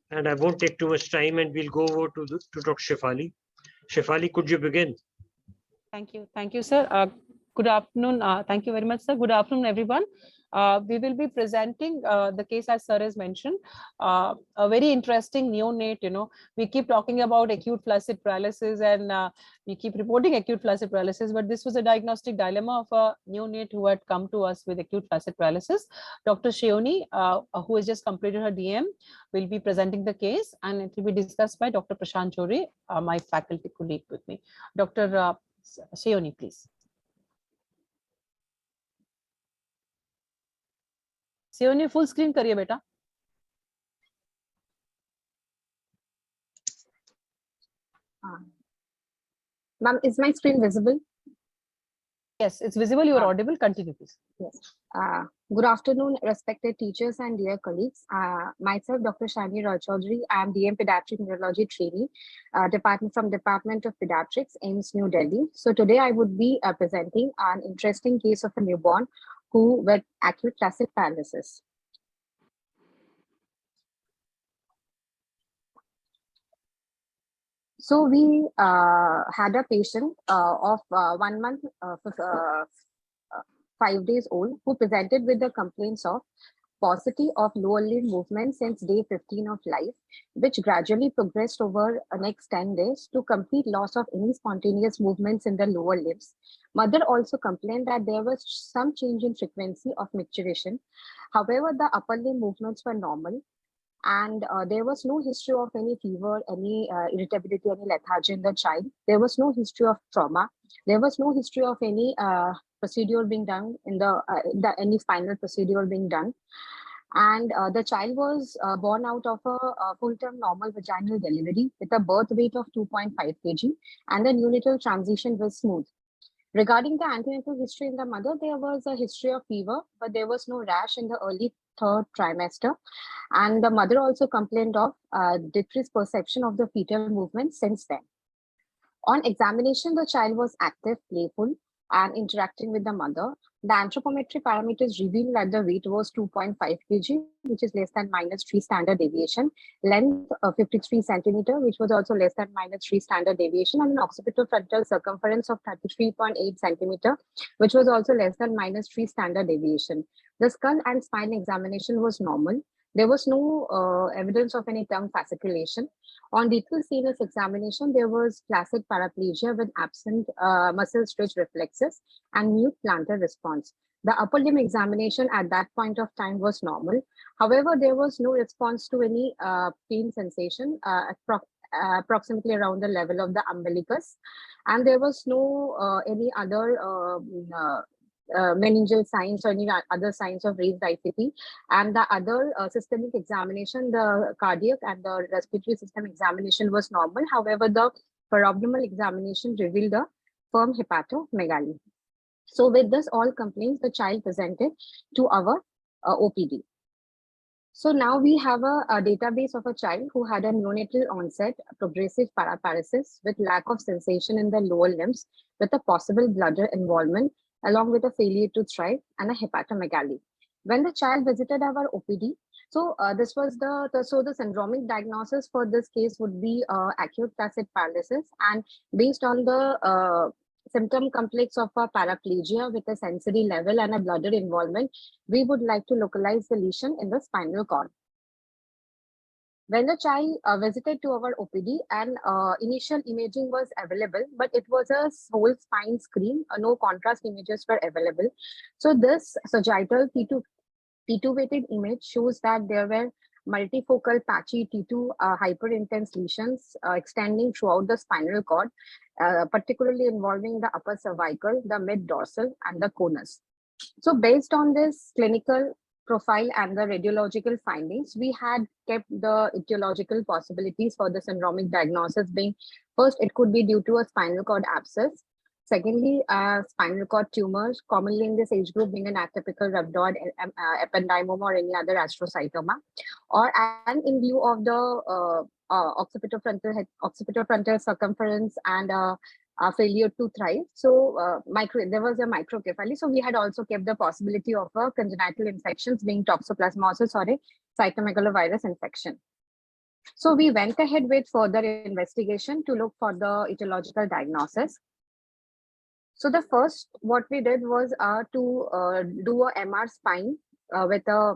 and I won't take too much time, and we'll go over to Dr. Shefali. Shefali, could you begin? Thank you, sir. Good afternoon. Thank you very much, sir. Good afternoon, everyone. We will be presenting the case as sir has mentioned, a very interesting neonate. We keep talking about acute flaccid paralysis and we keep reporting acute flaccid paralysis, but this was a diagnostic dilemma of a neonate who had come to us with acute flaccid paralysis. Dr. Sheoni, who has just completed her DM, will be presenting the case, and it will be discussed by Dr. Prashant Chore, my faculty colleague with me. Dr. Sheoni, please. Sheoni, full screen kariye beta. Ma'am, is my screen visible? Yes, it's visible. You are audible. Continue, please. Yes. Good afternoon, respected teachers and dear colleagues. Myself, Dr. Shani Roychaudhary. I am DM Pediatric Neurology Trainee, from Department of Pediatrics, AIIMS, New Delhi. So today I would be presenting an interesting case of a newborn who with acute flaccid paralysis. So we had a patient of 1 month, 5 days old, who presented with the complaints of paucity of lower limb movement since day 15 of life, which gradually progressed over the next 10 days to complete loss of any spontaneous movements in the lower limbs. Mother also complained that there was some change in frequency of micturition. However, the upper limb movements were normal, and there was no history of any fever, any irritability, any lethargy in the child. There was no history of trauma. There was no history of any procedure being done in any spinal procedure being done. And the child was born out of a full-term normal vaginal delivery with a birth weight of 2.5 kg, and the neonatal transition was smooth. Regarding the antenatal history in the mother, there was a history of fever, but there was no rash in the early 3rd trimester. And the mother also complained of decreased perception of the fetal movement since then. On examination, the child was active, playful. and interacting with the mother. The anthropometry parameters revealed that the weight was 2.5 kg, which is less than -3 standard deviation. Length 53 centimeter, which was also less than -3 standard deviation, and an occipital-frontal circumference of 33.8 centimeter, which was also less than -3 standard deviation. The skull and spine examination was normal. There was no evidence of any tongue fasciculation. On distal CNS examination, there was classic paraplegia with absent muscle stretch reflexes and mute plantar response. The upper limb examination at that point of time was normal. However, there was no response to any pain sensation approximately around the level of the umbilicus, and there was no any other meningeal signs or any other signs of raised ICP. And the other systemic examination, the cardiac and the respiratory system examination was normal. However, the parabdominal examination revealed a firm hepatomegaly. So with this all complaints, the child presented to our OPD. So now we have a database of a child who had a neonatal onset progressive paraparesis with lack of sensation in the lower limbs with a possible bladder involvement along with a failure to thrive and a hepatomegaly. When the child visited our OPD, so this was the syndromic diagnosis for this case would be acute tacit paralysis, and based on the symptom complex of a paraplegia with a sensory level and a bladder involvement, we would like to localize the lesion in the spinal cord. When the child visited to our OPD, and initial imaging was available, but it was a whole spine screen, no contrast images were available. So this sagittal T2-weighted image shows that there were multifocal patchy T2 hyperintense lesions extending throughout the spinal cord, particularly involving the upper cervical, the mid dorsal, and the conus. So based on this clinical profile and the radiological findings, we had kept the etiological possibilities for the syndromic diagnosis being, first, it could be due to a spinal cord abscess. Secondly, spinal cord tumors, commonly in this age group being an atypical rhabdoid ependymoma or any other astrocytoma, and in view of the occipital-frontal circumference and failure to thrive. So there was a microcephaly. So we had also kept the possibility of a congenital infections being toxoplasmosis or a cytomegalovirus infection. So we went ahead with further investigation to look for the etiological diagnosis. So the first, what we did was to do a MR spine with a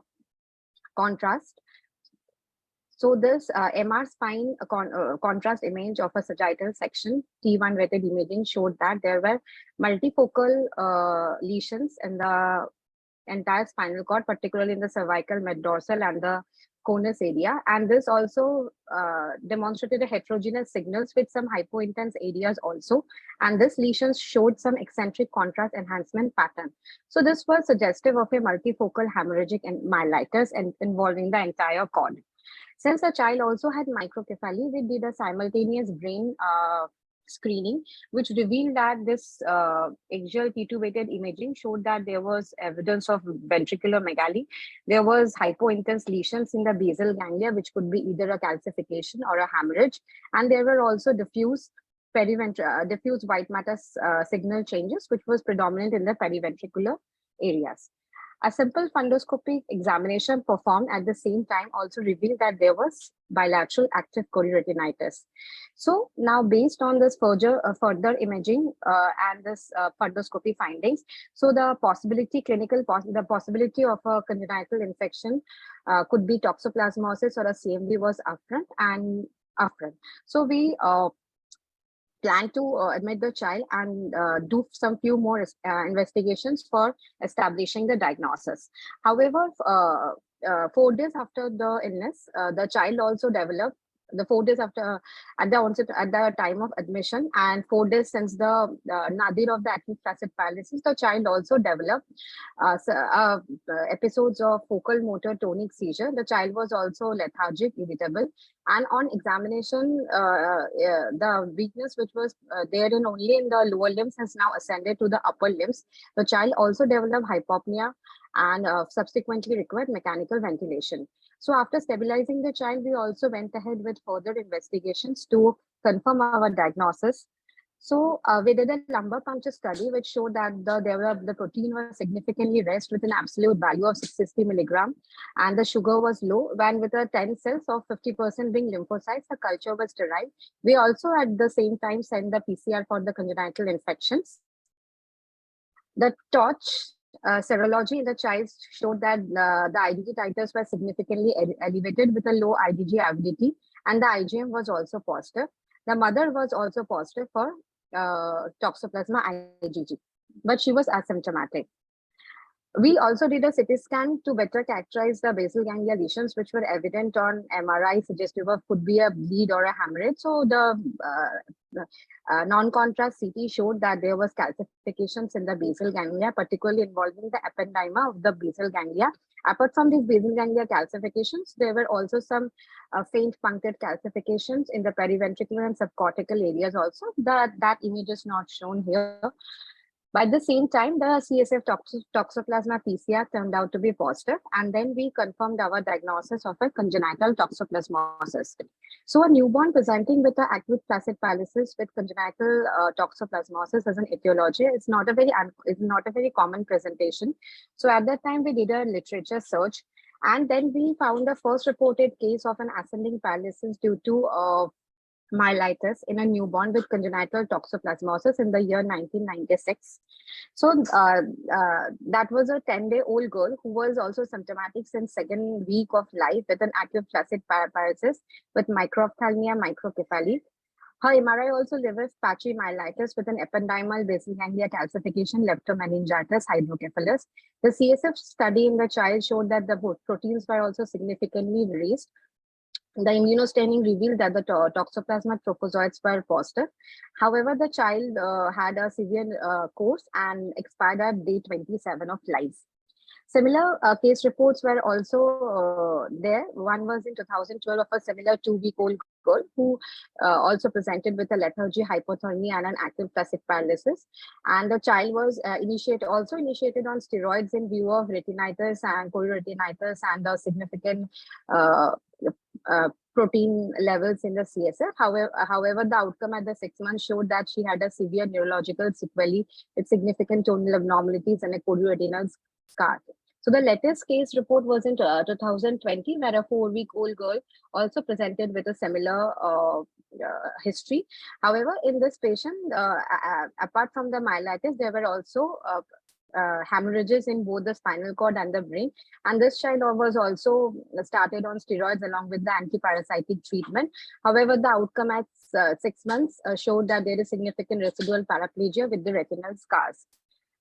contrast. So this MR spine contrast image of a sagittal section, T1 weighted imaging showed that there were multifocal lesions in the entire spinal cord, particularly in the cervical, mid dorsal, and the conus area. And this also demonstrated a heterogeneous signals with some hypointense areas also. And this lesions showed some eccentric contrast enhancement pattern. So this was suggestive of a multifocal hemorrhagic and myelitis and involving the entire cord. Since the child also had microcephaly, we did a simultaneous brain screening, which revealed that this axial T2-weighted imaging showed that there was evidence of ventricular megaly. There was hypointense lesions in the basal ganglia, which could be either a calcification or a hemorrhage. And there were also diffuse white matter signal changes, which was predominant in the periventricular areas. A simple fundoscopic examination performed at the same time also revealed that there was bilateral active chorioretinitis. So now, based on this further imaging and this fundoscopy findings, so the possibility of a congenital infection could be toxoplasmosis or a CMV was upfront. So we plan to admit the child and do some few more investigations for establishing the diagnosis. However, 4 days after the illness, the child also developed, the 4 days after at the time of admission, and 4 days since the nadir of the acute tacit paralysis, the child also developed episodes of focal motor tonic seizure. The child was also lethargic, irritable, and on examination, the weakness which was there only in the lower limbs has now ascended to the upper limbs. The child also developed hypopnea and subsequently required mechanical ventilation. So after stabilizing the child, we also went ahead with further investigations to confirm our diagnosis. So we did a lumbar puncture study, which showed that the protein was significantly raised with an absolute value of 660 milligram, and the sugar was low. When with a 10 cells of 50% being lymphocytes, the culture was derived. We also at the same time sent the PCR for the congenital infections. The torch serology in the child showed that the IgG titers were significantly elevated with a low IgG avidity, and the IgM was also positive. The mother was also positive for Toxoplasma IgG, but she was asymptomatic. We also did a CT scan to better characterize the basal ganglia lesions, which were evident on MRI, suggestive of could be a bleed or a hemorrhage. So the non-contrast CT showed that there was calcifications in the basal ganglia, particularly involving the ependyma of the basal ganglia. Apart from these basal ganglia calcifications, there were also some faint punctate calcifications in the periventricular and subcortical areas also. That image is not shown here. By the same time, the CSF Toxoplasma PCR turned out to be positive, and then we confirmed our diagnosis of a congenital toxoplasmosis. So a newborn presenting with the acute flaccid paralysis with congenital toxoplasmosis as an etiology is not a very common presentation. So at that time, we did a literature search, and then we found the first reported case of an ascending paralysis due to myelitis in a newborn with congenital toxoplasmosis in the year 1996. So that was a 10-day-old girl who was also symptomatic since second week of life with an acute flaccid paralysis with microphthalmia, microcephaly. Her MRI also reveals patchy myelitis with an ependymal basal ganglia calcification, leptomeningitis, hydrocephalus. The CSF study in the child showed that the proteins were also significantly raised. The immunostaining revealed that the toxoplasma trophozoites were positive. However, the child had a severe course and expired at day 27 of life. Similar case reports were also there. One was in 2012 of a similar 2-week-old girl who also presented with a lethargy, hypothermia, and an active flaccid paralysis. And the child was initiated on steroids in view of retinitis and chorioretinitis and the significant protein levels in the CSF. However, the outcome at the 6 months showed that she had a severe neurological sequelae with significant tonal abnormalities and a chorioretinal scar. So the latest case report was in 2020, where a 4-week-old girl also presented with a similar history. However, in this patient, apart from the myelitis, there were also hemorrhages in both the spinal cord and the brain. And this child was also started on steroids along with the antiparasitic treatment. However, the outcome at 6 months showed that there is significant residual paraplegia with the retinal scars.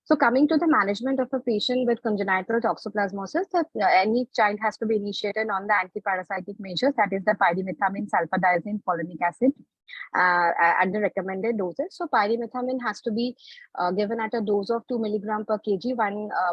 So coming to the management of a patient with congenital toxoplasmosis, any child has to be initiated on the antiparasitic measures, that is the pyrimethamine, sulfadiazine, folinic acid at the recommended doses. So pyrimethamine has to be given at a dose of 2 milligram per kg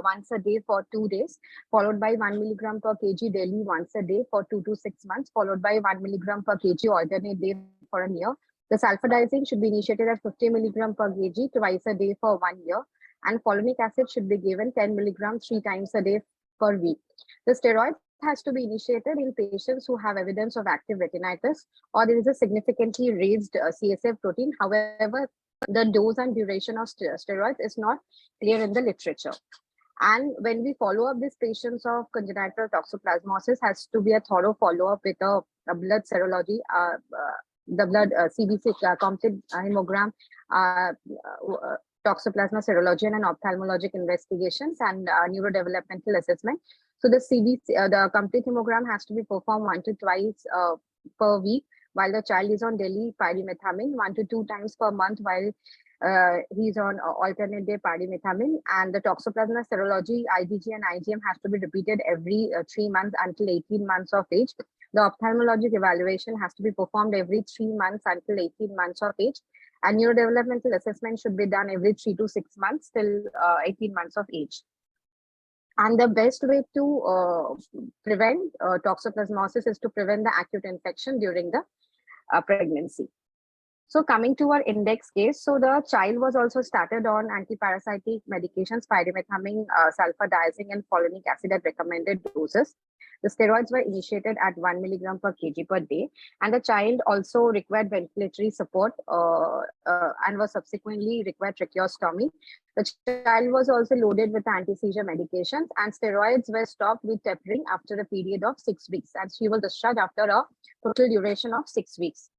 once a day for 2 days, followed by 1 milligram per kg daily once a day for 2 to 6 months, followed by 1 milligram per kg alternate day for a year. The sulfadiazine should be initiated at 50 milligram per kg twice a day for 1 year. And folinic acid should be given 10 milligrams 3 times a day per week. The steroid has to be initiated in patients who have evidence of active retinitis or there is a significantly raised CSF protein. However, the dose and duration of steroids is not clear in the literature. And when we follow up these patients of congenital toxoplasmosis, has to be a thorough follow-up with a blood serology, the blood CBC complete hemogram, Toxoplasma serology and ophthalmologic investigations and neurodevelopmental assessment. So the the complete hemogram has to be performed 1 to 2 times per week, while the child is on daily pyrimethamine 1 to 2 times per month while he's on alternate day pyrimethamine. And the toxoplasma serology, IgG and IgM has to be repeated every 3 months until 18 months of age. The ophthalmologic evaluation has to be performed every 3 months until 18 months of age. And neurodevelopmental assessment should be done every 3 to 6 months till 18 months of age. And the best way to prevent toxoplasmosis is to prevent the acute infection during the pregnancy. So coming to our index case, so the child was also started on antiparasitic medications, pyrimethamine, sulfadiazine, and folinic acid at recommended doses. The steroids were initiated at 1 milligram per kg per day, and the child also required ventilatory support and was subsequently required tracheostomy. The child was also loaded with anti-seizure medications, and steroids were stopped with tapering after a period of 6 weeks, and she was discharged after a total duration of 6 weeks.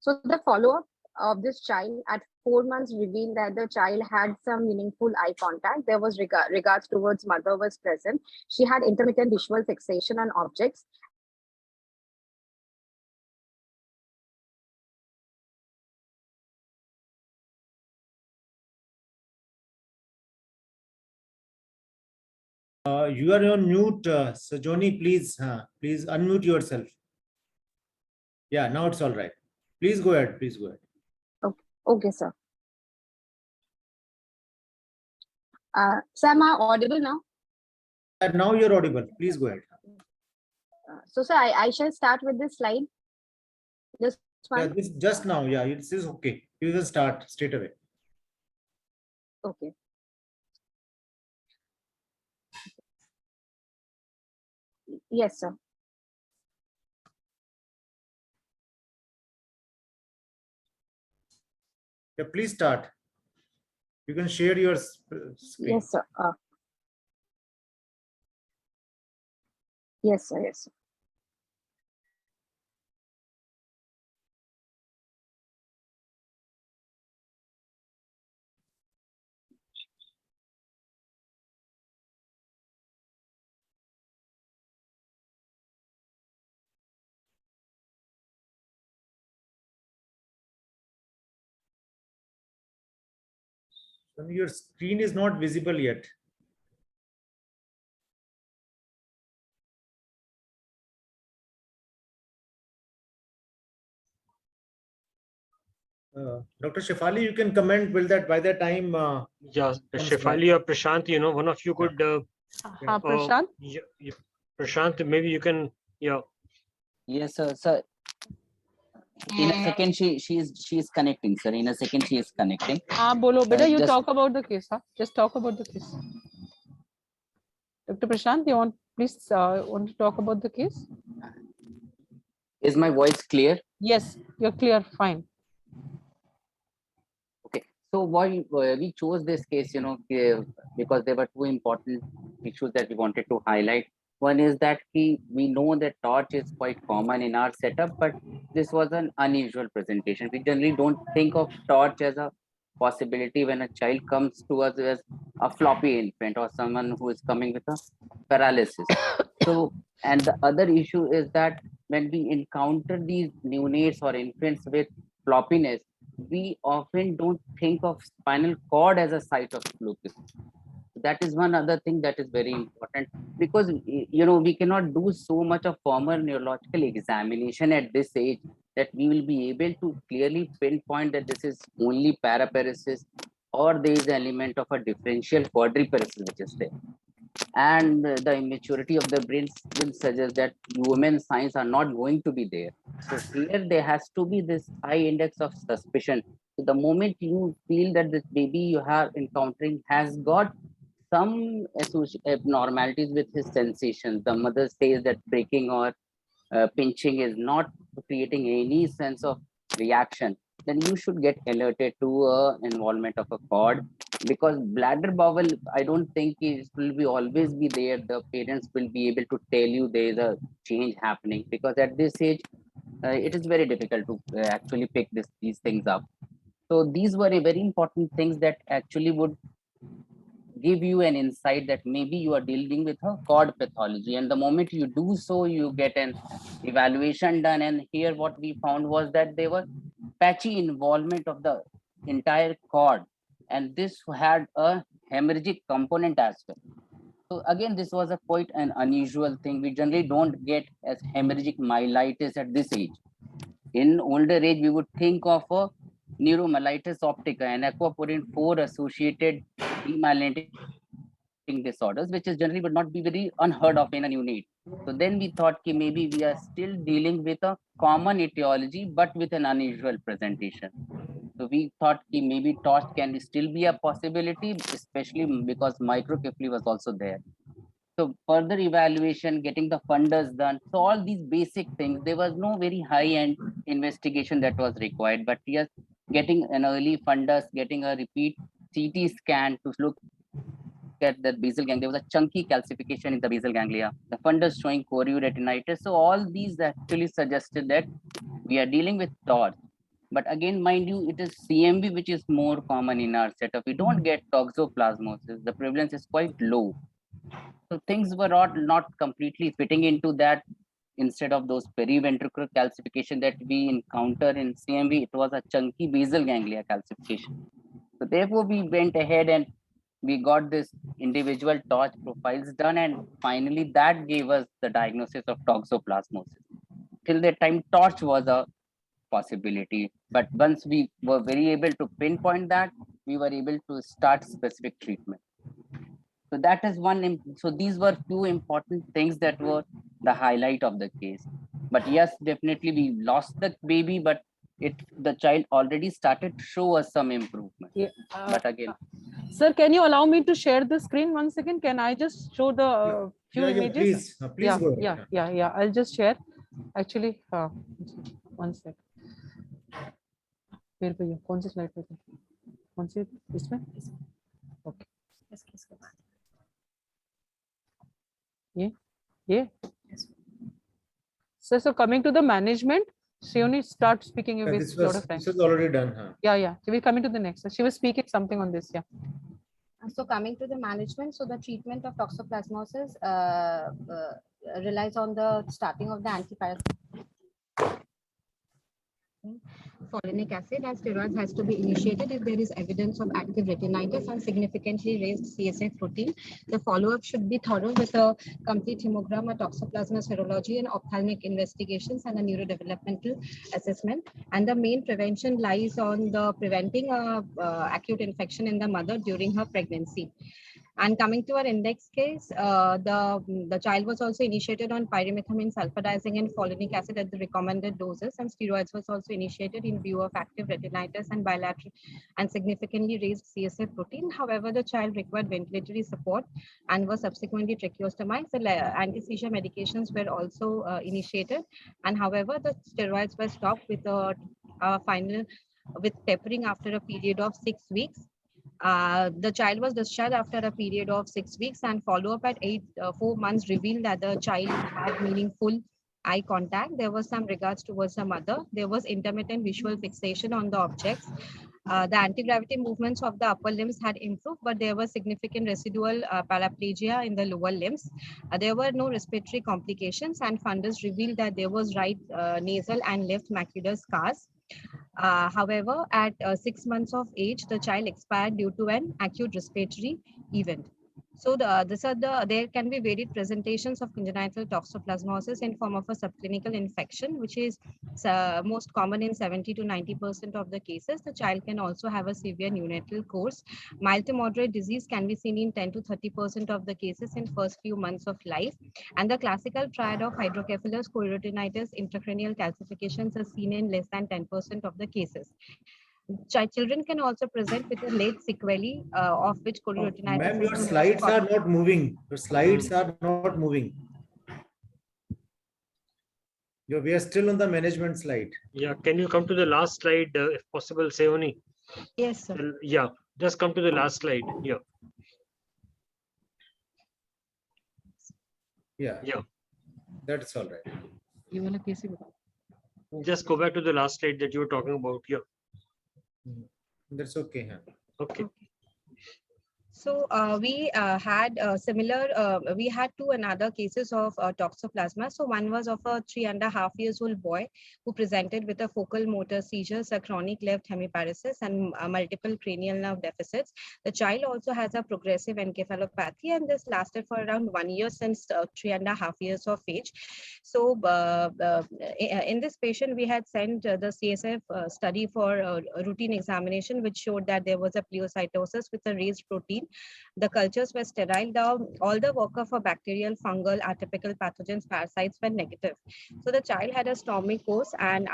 So the follow-up of this child at 4 months revealed that the child had some meaningful eye contact. There was regards towards mother was present. She had intermittent visual fixation on objects. You are on mute, Sajoni. Please, please unmute yourself. Yeah, now it's all right. Please go ahead. Please go ahead. Okay, sir. Sir, am I audible now? Now you're audible. Please go ahead. So, sir, I shall start with this slide. This one. Yeah, this just now. Yeah, it is okay. You can start straight away. Okay. Yes, sir. Yeah, please start. You can share your screen. Yes, sir. Yes, sir. Yes, sir. Your screen is not visible yet. Dr. Shefali, you can comment. Will that by the time? Yeah, Shefali or Prashant, one of you could. Prashant. Prashant, maybe you can. Yeah. Yes, sir. Sir, in a second she is connecting, sir. In a second she is connecting. Bolo, beta, you just, talk about the case. Just talk about the case. Dr. Prashant, you want to talk about the case? Is my voice clear? Yes, you're clear. Fine. Okay. So why we chose this case, because there were two important issues that we wanted to highlight. One is that we know that torch is quite common in our setup, but this was an unusual presentation. We generally don't think of torch as a possibility when a child comes to us as a floppy infant or someone who is coming with a paralysis. So, and the other issue is that when we encounter these neonates or infants with floppiness, we often don't think of spinal cord as a site of locus. That is one other thing that is very important, because we cannot do so much of formal neurological examination at this age that we will be able to clearly pinpoint that this is only paraparesis or there is an element of a differential quadriparesis which is there. And the immaturity of the brain will suggest that human signs are not going to be there. So here there has to be this high index of suspicion. So the moment you feel that this baby you are encountering has got some abnormalities with his sensations, the mother says that breaking or pinching is not creating any sense of reaction, then you should get alerted to involvement of a cord, because bladder bowel, I don't think it will be always be there. The parents will be able to tell you there is a change happening, because at this age it is very difficult to actually pick these things up. So these were very important things that actually would give you an insight that maybe you are dealing with a cord pathology, and the moment you do so, you get an evaluation done. And here what we found was that there was patchy involvement of the entire cord, and this had a hemorrhagic component as well. So again, this was a quite an unusual thing. We generally don't get as hemorrhagic myelitis at this age. In older age, we would think of a neuromyelitis optica and aquaporin 4 associated demyelinating disorders, which is generally would not be very unheard of in a neonate. So then we thought ki maybe we are still dealing with a common etiology, but with an unusual presentation. So we thought ki maybe torch can still be a possibility, especially because microcephaly was also there. So further evaluation, getting the funders done. So all these basic things, there was no very high-end investigation that was required, but yes, getting an early fundus, getting a repeat CT scan to look at the basal ganglia. There was a chunky calcification in the basal ganglia. The fundus showing chorioretinitis. So all these actually suggested that we are dealing with TORCH. But again, mind you, it is CMV which is more common in our setup. We don't get toxoplasmosis. The prevalence is quite low. So things were not completely fitting into that. Instead of those periventricular calcification that we encounter in CMV, it was a chunky basal ganglia calcification. So therefore, we went ahead and we got this individual torch profiles done, and finally that gave us the diagnosis of toxoplasmosis. Till that time, torch was a possibility, but once we were very able to pinpoint that, we were able to start specific treatment. So that is one. So these were few important things that were the highlight of the case. But yes, definitely we lost the baby, but the child already started to show us some improvement. Yeah. But again, Sir, can you allow me to share the screen once again? Can I just show the few images? Please, please go ahead. Yeah. I'll just share. Actually, one sec. फिर भैया कौन सी slide पे थे? कौन सी इसमें? Okay. ये. So coming to the management, she only start speaking a lot of time. This is already done. Huh? Yeah. So we're coming to the next. She was speaking something on this. Yeah. So coming to the management, so the treatment of toxoplasmosis relies on the starting of the antiparasitic folinic acid, as steroids has to be initiated if there is evidence of active retinitis and significantly raised CSF protein. The follow-up should be thorough with a complete hemogram, a toxoplasma serology, and ophthalmic investigations and a neurodevelopmental assessment. And the main prevention lies on the preventing acute infection in the mother during her pregnancy. And coming to our index case, the child was also initiated on pyrimethamine sulfadiazine and folinic acid at the recommended doses, and steroids was also initiated in view of active retinitis and bilateral and significantly raised CSF protein. However, the child required ventilatory support and was subsequently tracheostomized. The anti-seizure medications were also initiated, and however, the steroids were stopped with a final with tapering after a period of 6 weeks. The child was discharged after a period of 6 weeks, and follow-up at 4 months revealed that the child had meaningful eye contact. There was some regards towards the mother. There was intermittent visual fixation on the objects. The anti-gravity movements of the upper limbs had improved, but there was significant residual paraplegia in the lower limbs. There were no respiratory complications, and fundus revealed that there was right nasal and left macular scars. However, at 6 months of age, the child expired due to an acute respiratory event. So there can be varied presentations of congenital toxoplasmosis in form of a subclinical infection, which is most common in 70 to 90% of the cases. The child can also have a severe neonatal course. Mild to moderate disease can be seen in 10 to 30% of the cases in first few months of life. And the classical triad of hydrocephalus, chorioretinitis, intracranial calcifications are seen in less than 10% of the cases. Children can also present with a late sequelae of which chorioretinitis. Ma'am, your slides are not moving. Your slides are not moving. We are still on the management slide. Yeah, can you come to the last slide if possible, Seoni? Yes, sir. Yeah, just come to the last slide. Yeah. That's all right. Just go back to the last slide that you were talking about. Yeah. That's okay. Huh? Okay. So we had we had two another cases of toxoplasma. So one was of a 3.5 years old boy who presented with a focal motor seizures, a chronic left hemiparesis, and multiple cranial nerve deficits. The child also has a progressive encephalopathy, and this lasted for around 1 year since 3.5 years of age. So in this patient, we had sent the CSF study for a routine examination, which showed that there was a pleocytosis with a raised protein The cultures were sterile. All the workup for bacterial, fungal, atypical pathogens, parasites were negative. So the child had a stormy course and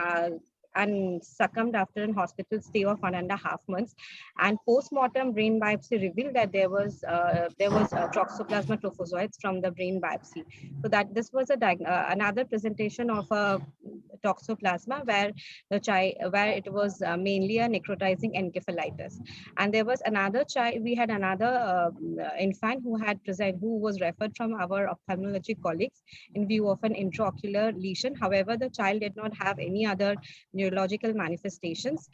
succumbed after an hospital stay of 1.5 months. And post-mortem brain biopsy revealed that there was toxoplasma trophozoites from the brain biopsy. So that this was another presentation of a toxoplasma where it was mainly a necrotizing encephalitis. And there was another child. We had another infant who was referred from our ophthalmology colleagues in view of an intraocular lesion. However, the child did not have any other neurological manifestations.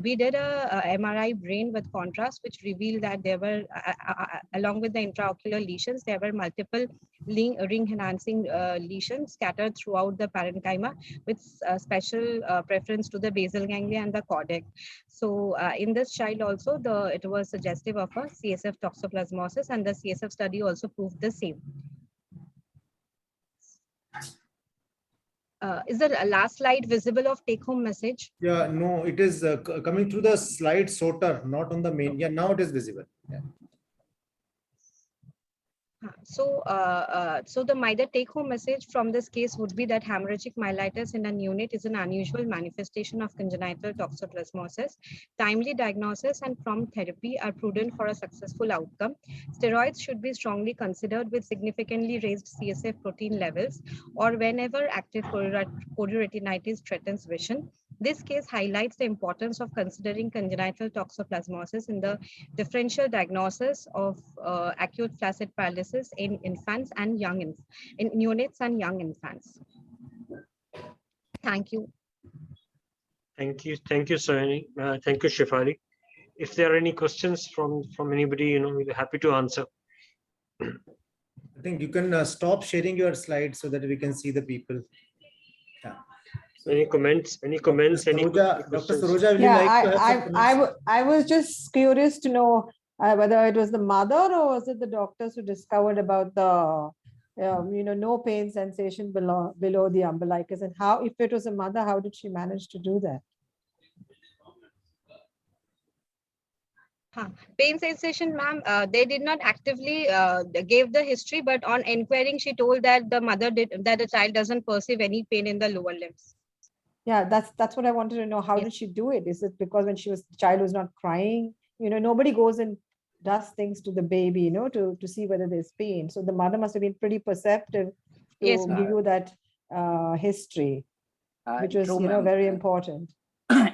We did a MRI brain with contrast, which revealed that there were, along with the intraocular lesions, there were multiple ring-enhancing lesions scattered throughout the parenchyma, with special preference to the basal ganglia and the cortex. So in this child also, it was suggestive of a CSF toxoplasmosis, and the CSF study also proved the same. Is the last slide visible of take-home message? Yeah, no, it is coming through the slide sorter, not on the main. Yeah, now it is visible. Yeah. So the take-home message from this case would be that hemorrhagic myelitis in a neonate is an unusual manifestation of congenital toxoplasmosis. Timely diagnosis and prompt therapy are prudent for a successful outcome. Steroids should be strongly considered with significantly raised CSF protein levels or whenever active chorioretinitis threatens vision. This case highlights the importance of considering congenital toxoplasmosis in the differential diagnosis of acute flaccid paralysis in infants and in neonates and young infants. Thank you. Thank you, Sohini. Thank you, Shefali. If there are any questions from anybody, we're happy to answer. I think you can stop sharing your slides so that we can see the people. Yeah. Any comments? Dr. Saroja, will you like to have some comments? I was just curious to know whether it was the mother or was it the doctors who discovered about the no pain sensation below the umbilicus, and how, if it was a mother, how did she manage to do that? Pain sensation, ma'am, they did not actively gave the history, but on inquiring, she told that the child doesn't perceive any pain in the lower limbs. Yeah, that's what I wanted to know. How did she do it? Is it because when the child was not crying? Nobody goes and does things to the baby, to see whether there's pain. So the mother must have been pretty perceptive to give you that history, which was, very important.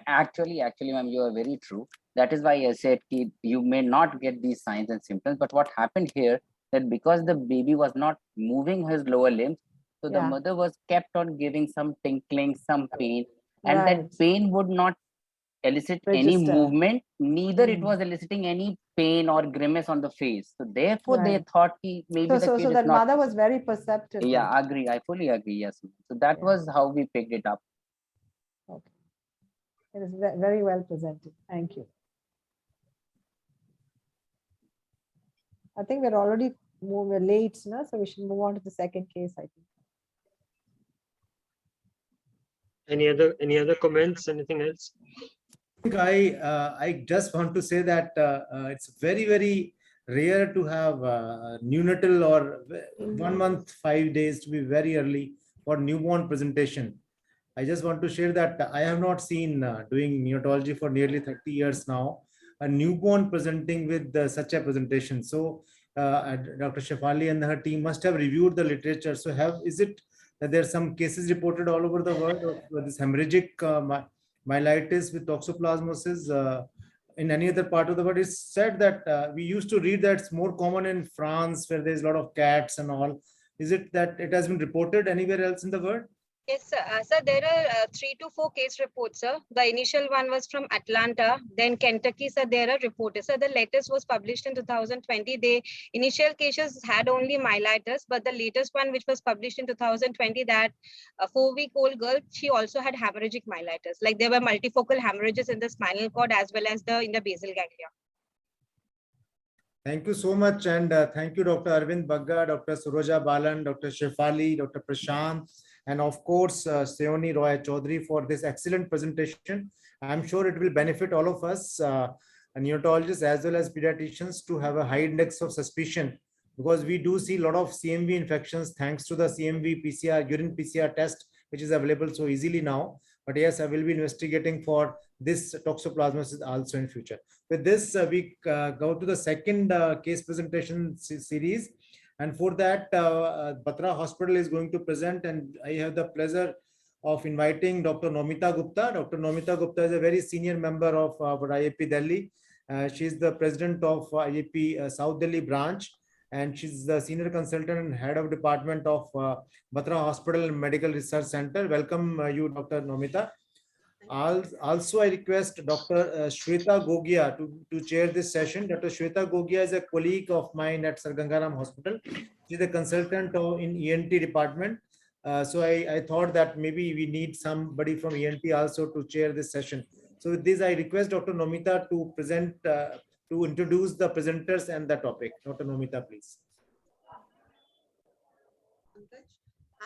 Actually, ma'am, you are very true. That is why I said you may not get these signs and symptoms. But what happened here, that because the baby was not moving his lower limbs, so the mother was kept on giving some tinkling, some pain, and that pain would not elicit any movement, neither it was eliciting any pain or grimace on the face. So therefore they thought maybe so that mother was very perceptive. Yeah, agree. I fully agree. Yes. So that was how we picked it up. Okay. It is very well presented. Thank you. I think we're late, so we should move on to the second case, I think. Any other comments? Anything else? I just want to say that it's very, very rare to have neonatal or 1 month, 5 days to be very early for newborn presentation. I just want to share that I have not seen doing neonatology for nearly 30 years now, a newborn presenting with such a presentation. So Dr. Shefali and her team must have reviewed the literature. So is it that there are some cases reported all over the world of this hemorrhagic myelitis with toxoplasmosis in any other part of the world? It's said that we used to read that it's more common in France, where there's a lot of cats and all. Is it that it has been reported anywhere else in the world? Yes, sir. Sir, there are 3 to 4 case reports, sir. The initial one was from Atlanta, then Kentucky, sir. There are reports. So the latest was published in 2020. The initial cases had only myelitis, but the latest one, which was published in 2020, that a 4-week-old girl, she also had hemorrhagic myelitis. Like there were multifocal hemorrhages in the spinal cord as well as in the basal ganglia. Thank you so much. And thank you, Dr. Arvind Bagga, Dr. Saroja Balan, Dr. Shefali, Dr. Prashant, and of course, Seoni Roy Chaudhary for this excellent presentation. I'm sure it will benefit all of us. neonatologists as well as pediatricians to have a high index of suspicion, because we do see a lot of CMV infections thanks to the CMV PCR, urine PCR test, which is available so easily now. But yes, I will be investigating for this toxoplasmosis also in future. With this, we go to the second case presentation series. And for that, Batra Hospital is going to present, and I have the pleasure of inviting Dr. Nomita Gupta. Dr. Nomita Gupta is a very senior member of our IAP Delhi. She is the president of IAP South Delhi branch, and she's the senior consultant and head of department of Batra Hospital and Medical Research Center. Welcome you, Dr. Nomita. Also, I request Dr. Shweta Gogia to chair this session. Dr. Shweta Gogia is a colleague of mine at Sir Gangaram Hospital. She's a consultant in ENT department. So I thought that maybe we need somebody from ENT also to chair this session. So with this, I request Dr. Nomita to present, to introduce the presenters and the topic. Dr. Nomita, please.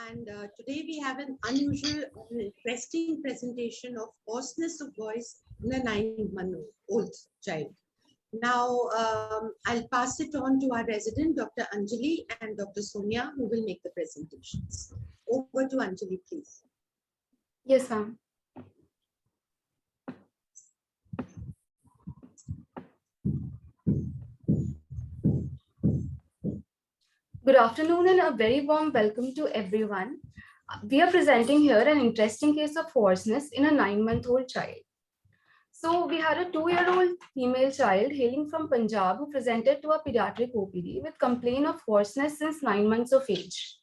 And today we have an unusual and interesting presentation of hoarseness of voice in a 9-month-old child. Now, I'll pass it on to our resident, Dr. Anjali and Dr. Sonia, who will make the presentations. Over to Anjali, please. Yes, ma'am. Good afternoon and a very warm welcome to everyone. We are presenting here an interesting case of hoarseness in a 9-month-old child. So we had a 2-year-old female child hailing from Punjab who presented to a pediatric OPD with complaint of hoarseness since 9 months of age.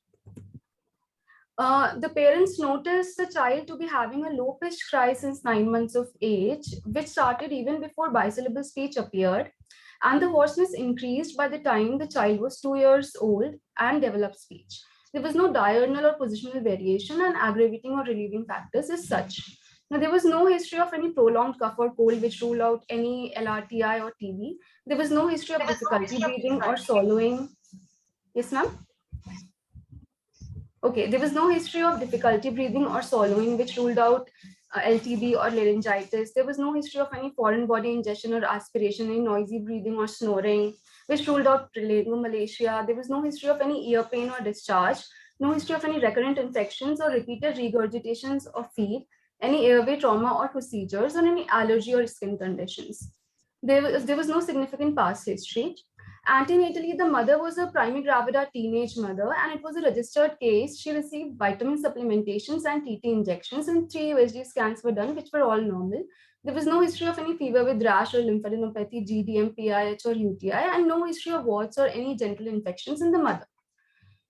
The parents noticed the child to be having a low-pitched cry since 9 months of age, which started even before bisyllable speech appeared. And the hoarseness increased by the time the child was 2 years old and developed speech. There was no diurnal or positional variation, and aggravating or relieving factors as such. Now, there was no history of any prolonged cough or cold which ruled out any LRTI or TB. There was no history of difficulty breathing or swallowing. Yes, ma'am? Okay, there was no history of difficulty breathing or swallowing which ruled out LTB or laryngitis. There was no history of any foreign body ingestion or aspiration, any noisy breathing or snoring, which ruled out laryngomalacia. There was no history of any ear pain or discharge, no history of any recurrent infections or repeated regurgitations of feed, any airway trauma or procedures, or any allergy or skin conditions. There was no significant past history. Antenatally, the mother was a primary gravida teenage mother, and it was a registered case. She received vitamin supplementations and TT injections, and 3 USG scans were done, which were all normal. There was no history of any fever with rash or lymphadenopathy, GDM, PIH, or UTI, and no history of warts or any genital infections in the mother.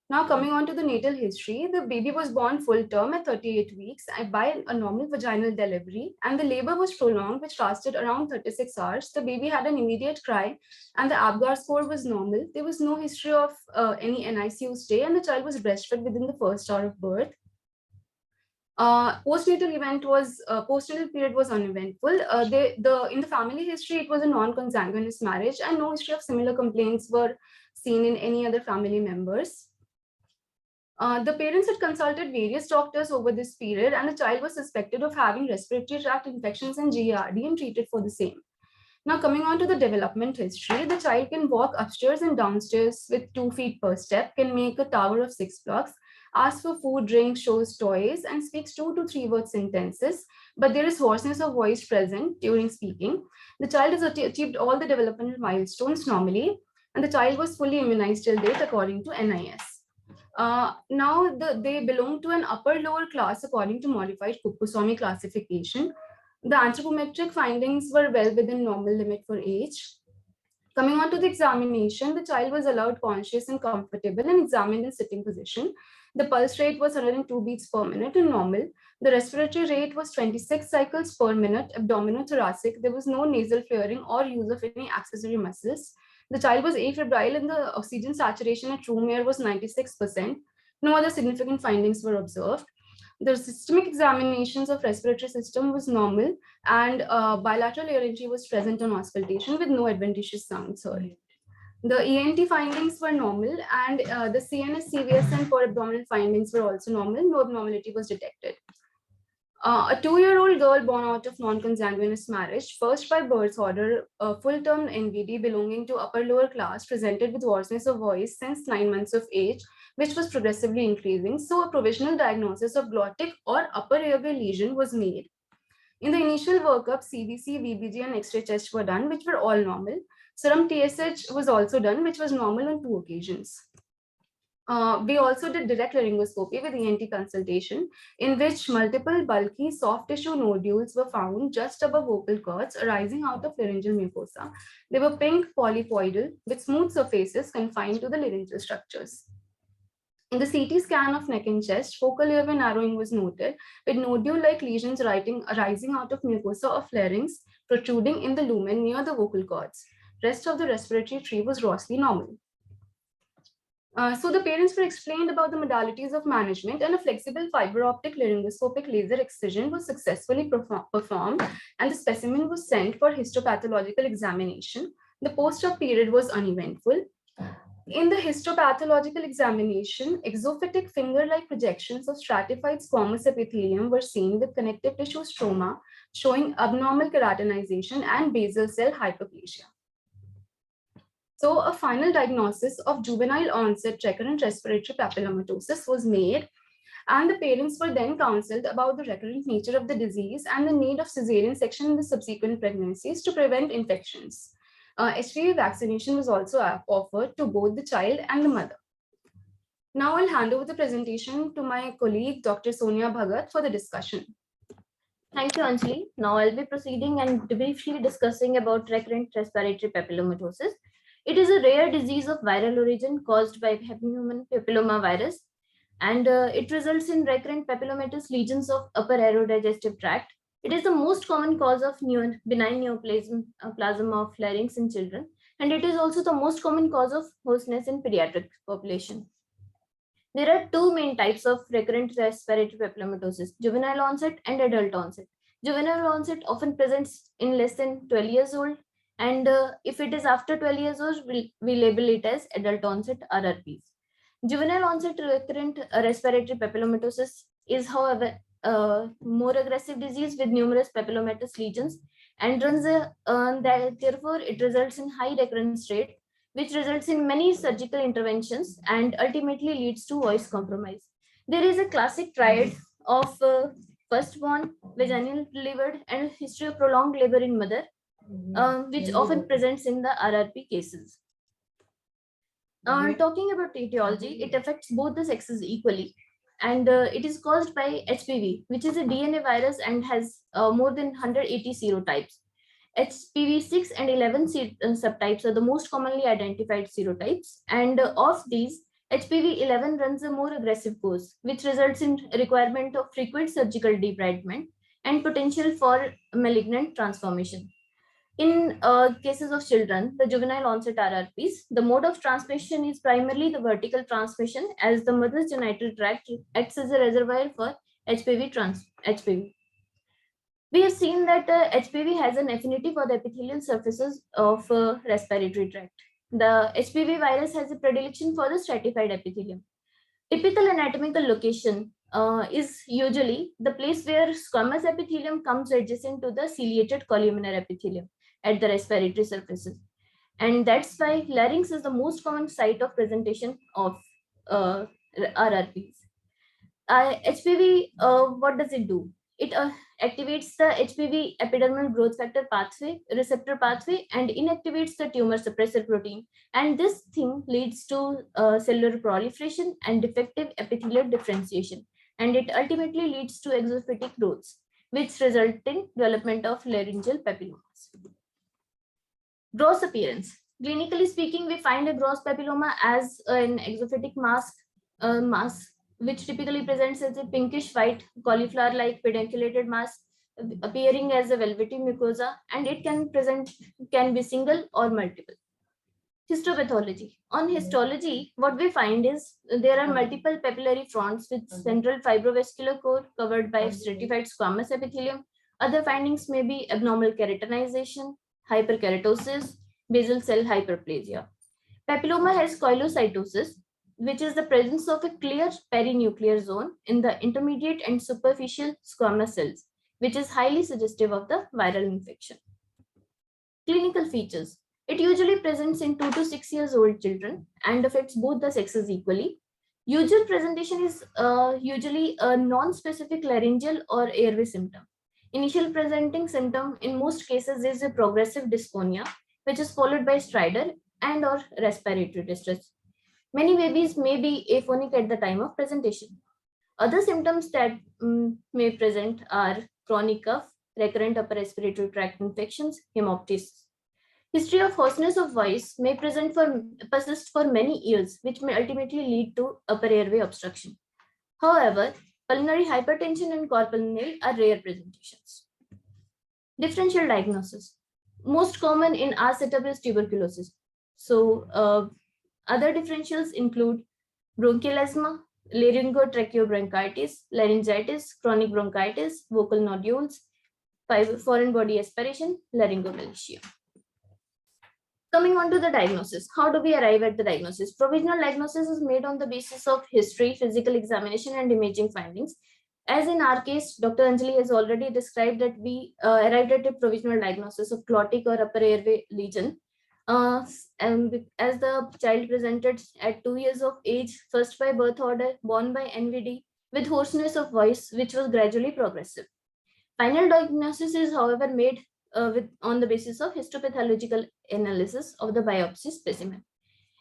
Now, coming on to the natal history, the baby was born full term at 38 weeks by a normal vaginal delivery, and the labor was prolonged, which lasted around 36 hours. The baby had an immediate cry, and the ABGAR score was normal. There was no history of any NICU stay, and the child was breastfed within the first hour of birth. Postnatal period was uneventful. In the family history, it was a non-consanguineous marriage, and no history of similar complaints were seen in any other family members. The parents had consulted various doctors over this period, and the child was suspected of having respiratory tract infections and GERD and treated for the same. Now, coming on to the development history, the child can walk upstairs and downstairs with 2 feet per step, can make a tower of 6 blocks, asks for food, drink, shows toys, and speaks 2 to 3 word sentences, but there is hoarseness of voice present during speaking. The child has achieved all the developmental milestones normally, and the child was fully immunized till date according to NIS. Now, they belong to an upper-lower class according to modified Kupuswamy classification. The anthropometric findings were well within normal limit for age. Coming on to the examination, the child was allowed conscious and comfortable and examined in sitting position. The pulse rate was 102 beats per minute and normal. The respiratory rate was 26 cycles per minute, abdominothoracic. There was no nasal flaring or use of any accessory muscles. The child was afebrile and the oxygen saturation at room air was 96%. No other significant findings were observed. The systemic examinations of respiratory system was normal, and bilateral larynge was present on auscultation with no adventitious sounds heard. The ENT findings were normal, and the CNS, CVS, and core abdominal findings were also normal. No abnormality was detected. A 2-year-old girl born out of non-consanguineous marriage, first by birth order, full-term NVD belonging to upper-lower class, presented with hoarseness of voice since 9 months of age, which was progressively increasing. So a provisional diagnosis of glottic or upper airway lesion was made. In the initial workup, CBC, VBG, and X-ray tests were done, which were all normal. Serum TSH was also done, which was normal on 2 occasions. We also did direct laryngoscopy with ENT consultation, in which multiple bulky soft tissue nodules were found just above vocal cords arising out of laryngeal mucosa. They were pink polypoidal with smooth surfaces confined to the laryngeal structures. In the CT scan of neck and chest, focal airway narrowing was noted, with nodule-like lesions arising out of mucosa of larynx protruding in the lumen near the vocal cords. Rest of the respiratory tree was grossly normal. So the parents were explained about the modalities of management, and a flexible fiber optic laryngoscopic laser excision was successfully performed, and the specimen was sent for histopathological examination. The post-op period was uneventful. In the histopathological examination, exophytic finger-like projections of stratified squamous epithelium were seen with connective tissue stroma showing abnormal keratinization and basal cell hyperplasia. So a final diagnosis of juvenile onset recurrent respiratory papillomatosis was made, and the parents were then counseled about the recurrent nature of the disease and the need of cesarean section in the subsequent pregnancies to prevent infections. HPV vaccination was also offered to both the child and the mother. Now I'll hand over the presentation to my colleague, Dr. Sonia Bhagat, for the discussion. Thank you, Anjali. Now I'll be proceeding and briefly discussing about recurrent respiratory papillomatosis. It is a rare disease of viral origin caused by human papilloma virus, and it results in recurrent papillomatous lesions of upper aerodigestive tract. It is the most common cause of benign neoplasm of larynx in children, and it is also the most common cause of hoarseness in pediatric population. There are two main types of recurrent respiratory papillomatosis: juvenile onset and adult onset. Juvenile onset often presents in less than 12 years old, and if it is after 12 years old, we label it as adult onset RRPs. Juvenile onset recurrent respiratory papillomatosis is, however, a more aggressive disease with numerous papillomatous lesions, and therefore it results in high recurrence rate, which results in many surgical interventions and ultimately leads to voice compromise. There is a classic triad of firstborn, vaginal delivered, and history of prolonged labor in mother, which often presents in the RRP cases. Talking about etiology, it affects both the sexes equally, and it is caused by HPV, which is a DNA virus and has more than 180 serotypes. HPV 6 and 11 subtypes are the most commonly identified serotypes, and of these, HPV 11 runs a more aggressive course, which results in requirement of frequent surgical debridement and potential for malignant transformation. In cases of children, the juvenile onset RRPs, the mode of transmission is primarily the vertical transmission, as the mother's genital tract acts as a reservoir for HPV. We have seen that HPV has an affinity for the epithelial surfaces of respiratory tract. The HPV virus has a predilection for the stratified epithelium. Typical anatomical location is usually the place where squamous epithelium comes adjacent to the ciliated columnar epithelium at the respiratory surfaces. And that's why larynx is the most common site of presentation of RRPs. HPV, what does it do? It activates the HPV epidermal growth factor pathway, receptor pathway, and inactivates the tumor suppressor protein. And this thing leads to cellular proliferation and defective epithelial differentiation. And it ultimately leads to exophytic growths, which result in development of laryngeal papillomas. Gross appearance. Clinically speaking, we find a gross papilloma as an exophytic mass, which typically presents as a pinkish white cauliflower-like pedunculated mass appearing as a velvety mucosa, and it can be single or multiple. Histopathology. On histology, what we find is there are multiple papillary fronts with central fibrovascular core covered by stratified squamous epithelium. Other findings may be abnormal keratinization, hyperkeratosis, basal cell hyperplasia. Papilloma has coilocytosis, which is the presence of a clear perinuclear zone in the intermediate and superficial squamous cells, which is highly suggestive of the viral infection. Clinical features. It usually presents in 2 to 6 years old children and affects both the sexes equally. Usual presentation is usually a non-specific laryngeal or airway symptom. Initial presenting symptom in most cases is a progressive dysphonia, which is followed by stridor and or respiratory distress. Many babies may be aphonic at the time of presentation. Other symptoms that may present are chronic cough, recurrent upper respiratory tract infections, hemoptysis. History of hoarseness of voice may persist for many years, which may ultimately lead to upper airway obstruction. However, pulmonary hypertension and cor-pulmonale are rare presentations. Differential diagnosis. Most common in our setup is tuberculosis. So, other differentials include bronchial asthma, laryngotracheobronchitis, laryngitis, chronic bronchitis, vocal nodules, foreign body aspiration, laryngomalacia. Coming on to the diagnosis, how do we arrive at the diagnosis? Provisional diagnosis is made on the basis of history, physical examination, and imaging findings. As in our case, Dr. Anjali has already described that we arrived at a provisional diagnosis of clotic or upper airway lesion. And as the child presented at 2 years of age, first by birth order, born by NVD, with hoarseness of voice, which was gradually progressive. Final diagnosis is, however, made on the basis of histopathological analysis of the biopsy specimen.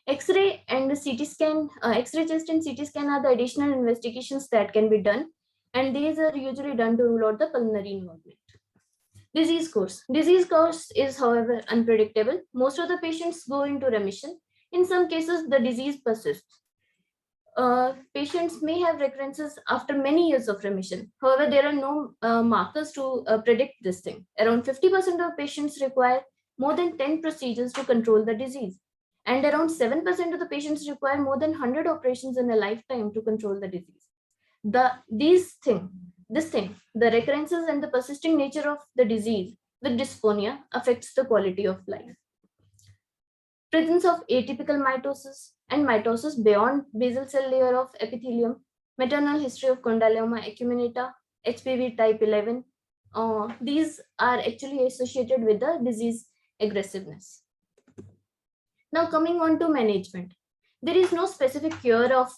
X-ray and CT scan, X-ray chest and CT scan are the additional investigations that can be done, and these are usually done to rule out the pulmonary involvement. Disease course. Disease course is, however, unpredictable. Most of the patients go into remission. In some cases, the disease persists. Patients may have recurrences after many years of remission. However, there are no markers to predict this thing. Around 50% of patients require more than 10 procedures to control the disease. And around 7% of the patients require more than 100 operations in a lifetime to control the disease. The recurrences and the persisting nature of the disease with dysphonia affects the quality of life. Presence of atypical mitosis and mitosis beyond basal cell layer of epithelium, maternal history of condyloma acuminata, HPV type 11. These are actually associated with the disease aggressiveness. Now coming on to management. There is no specific cure of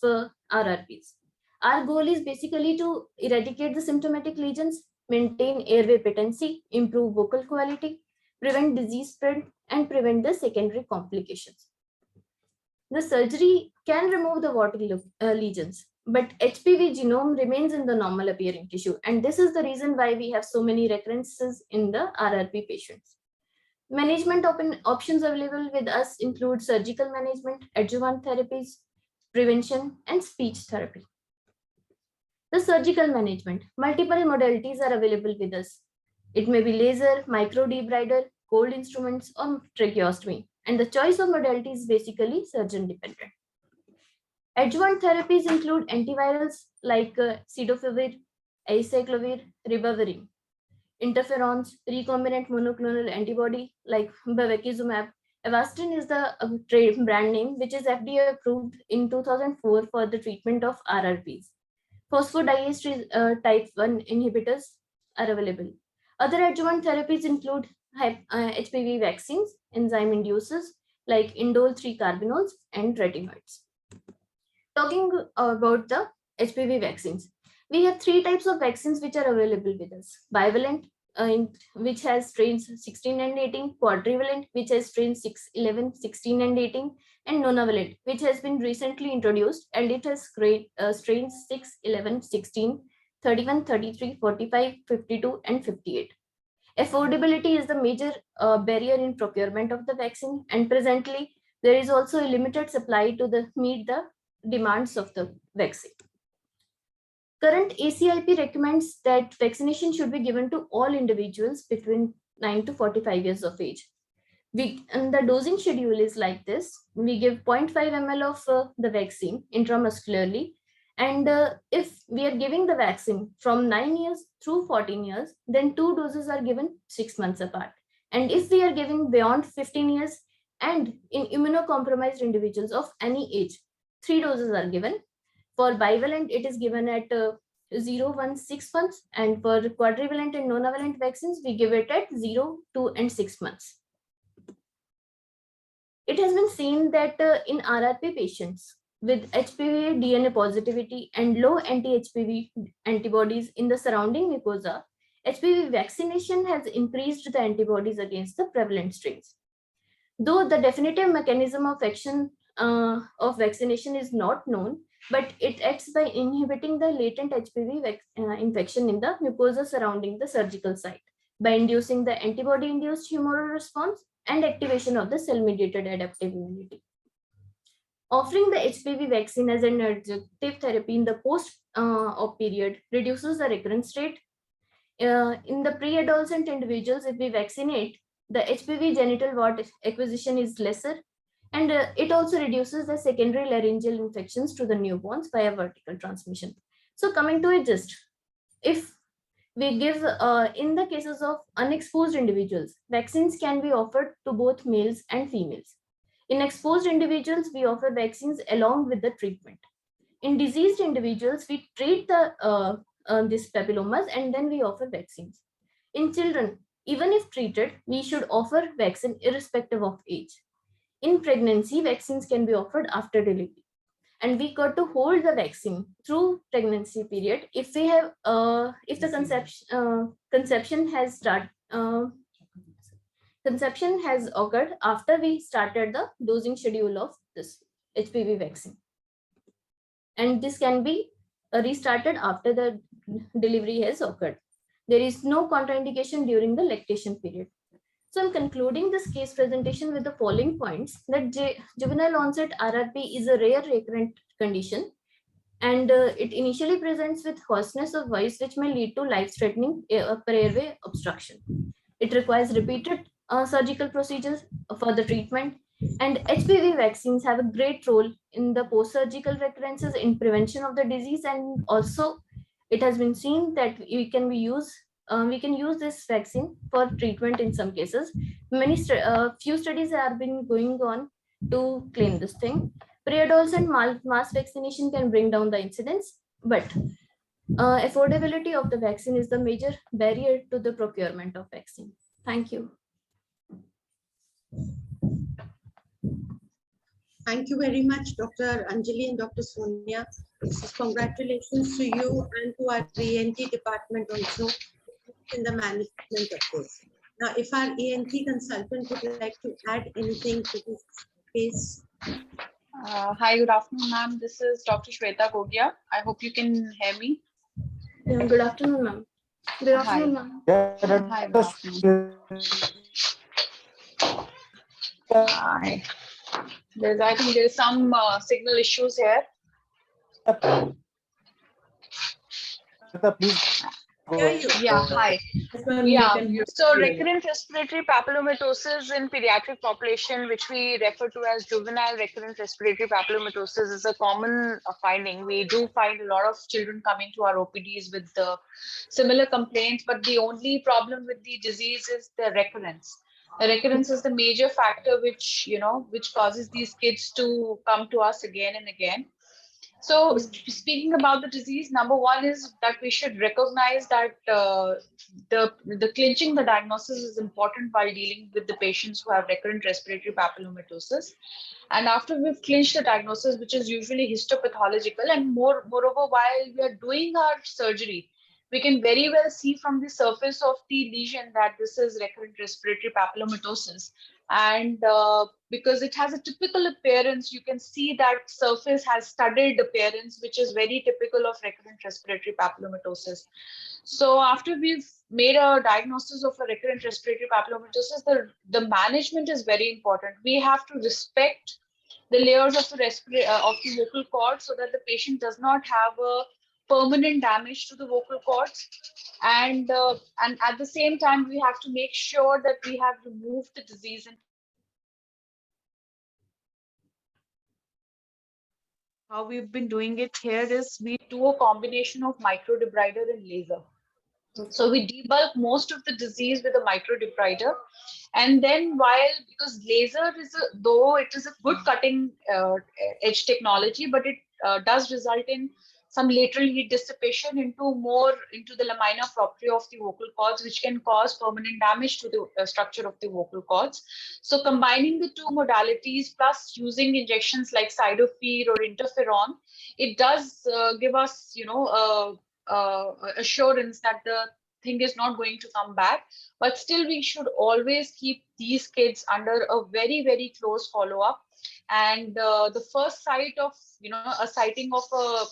RRPs. Our goal is basically to eradicate the symptomatic lesions, maintain airway patency, improve vocal quality, prevent disease spread, and prevent the secondary complications. The surgery can remove the watery lesions, but HPV genome remains in the normal appearing tissue, and this is the reason why we have so many recurrences in the RRP patients. Management options available with us include surgical management, adjuvant therapies, prevention, and speech therapy. The surgical management, multiple modalities are available with us. It may be laser, microdebrider, cold instruments, or tracheostomy, and the choice of modality is basically surgeon dependent. Adjuvant therapies include antivirals like cidofovir, acyclovir, ribavirin, interferons, recombinant monoclonal antibody like bevacizumab. Avastin is the brand name, which is FDA approved in 2004 for the treatment of RRPs. Phosphodiesterase type 1 inhibitors are available. Other adjuvant therapies include HPV vaccines, enzyme inducers like indole 3-carbinols, and retinoids. Talking about the HPV vaccines, we have 3 types of vaccines which are available with us. Bivalent, which has strains 16 and 18, quadrivalent, which has strains 6, 11, 16 and 18, and nonavalent, which has been recently introduced, and it has strains 6, 11, 16, 31, 33, 45, 52, and 58. Affordability is the major barrier in procurement of the vaccine, and presently there is also a limited supply to meet the demands of the vaccine. Current ACIP recommends that vaccination should be given to all individuals between 9 to 45 years of age. And the dosing schedule is like this. We give 0.5 ml of the vaccine intramuscularly. And if we are giving the vaccine from 9 years through 14 years, then 2 doses are given 6 months apart. And if we are giving beyond 15 years and in immunocompromised individuals of any age, 3 doses are given. For bivalent, it is given at 0, 1, 6 months, and for quadrivalent and nonavalent vaccines, we give it at 0, 2, and 6 months. It has been seen that in RRP patients with HPV DNA positivity and low anti-HPV antibodies in the surrounding mucosa, HPV vaccination has increased the antibodies against the prevalent strains. Though the definitive mechanism of action of vaccination is not known, but it acts by inhibiting the latent HPV infection in the mucosa surrounding the surgical site by inducing the antibody-induced humoral response and activation of the cell-mediated adaptive immunity. Offering the HPV vaccine as an adjunctive therapy in the post-op period reduces the recurrence rate. In the pre-adolescent individuals, if we vaccinate, the HPV genital wart acquisition is lesser, and it also reduces the secondary laryngeal infections to the newborns via vertical transmission. So coming to it, just if we give, in the cases of unexposed individuals, vaccines can be offered to both males and females. In exposed individuals, we offer vaccines along with the treatment. In diseased individuals, we treat the these papillomas and then we offer vaccines. In children, even if treated, we should offer vaccine irrespective of age. In pregnancy, vaccines can be offered after delivery. And we got to hold the vaccine through pregnancy period if we have if the conception has occurred after we started the dosing schedule of this HPV vaccine, and this can be restarted after the delivery has occurred. There is no contraindication during the lactation period. So I'm concluding this case presentation with the following points: that juvenile onset RRP is a rare recurrent condition, and it initially presents with hoarseness of voice, which may lead to life-threatening upper airway obstruction. It requires repeated surgical procedures for the treatment, and HPV vaccines have a great role in the post-surgical recurrences in prevention of the disease, and also it has been seen that we can use this vaccine for treatment in some cases. Few studies have been going on to claim this thing. Pre-adolescent mass vaccination can bring down the incidence, but affordability of the vaccine is the major barrier to the procurement of vaccine. Thank you. Thank you very much, Dr. Anjali and Dr. Sonia. Congratulations to you and to our ENT department also in the management of this. Now, if our ENT consultant would like to add anything to this case. Hi, good afternoon, ma'am. This is Dr. Shweta Gogia. I hope you can hear me. Yeah, good afternoon, ma'am. Good afternoon, ma'am. Hi, good afternoon. Hi. I think there's some signal issues here. Please Yeah, hi. Yeah, so recurrent respiratory papillomatosis in pediatric population, which we refer to as juvenile recurrent respiratory papillomatosis, is a common finding. We do find a lot of children coming to our OPDs with similar complaints, but the only problem with the disease is the recurrence. The recurrence is the major factor which causes these kids to come to us again and again. So speaking about the disease, number one is that we should recognize that the clinching the diagnosis is important while dealing with the patients who have recurrent respiratory papillomatosis. And after we've clinched the diagnosis, which is usually histopathological, and moreover, while we are doing our surgery, we can very well see from the surface of the lesion that this is recurrent respiratory papillomatosis. And because it has a typical appearance, you can see that surface has studded appearance, which is very typical of recurrent respiratory papillomatosis. So after we've made a diagnosis of a recurrent respiratory papillomatosis, the management is very important. We have to respect the layers of the vocal cord so that the patient does not have a permanent damage to the vocal cords, and at the same time we have to make sure that we have removed the disease. And how we've been doing it here is we do a combination of microdebrider and laser. So we debulk most of the disease with a microdebrider. And then because laser though it is a good cutting edge technology, but it does result in some lateral heat dissipation into the lamina propria of the vocal cords, which can cause permanent damage to the structure of the vocal cords. So combining the two modalities plus using injections like Cytopir or interferon, it does give us, assurance that the thing is not going to come back. But still, we should always keep these kids under a very, very close follow-up. And the first sight of, a sighting of a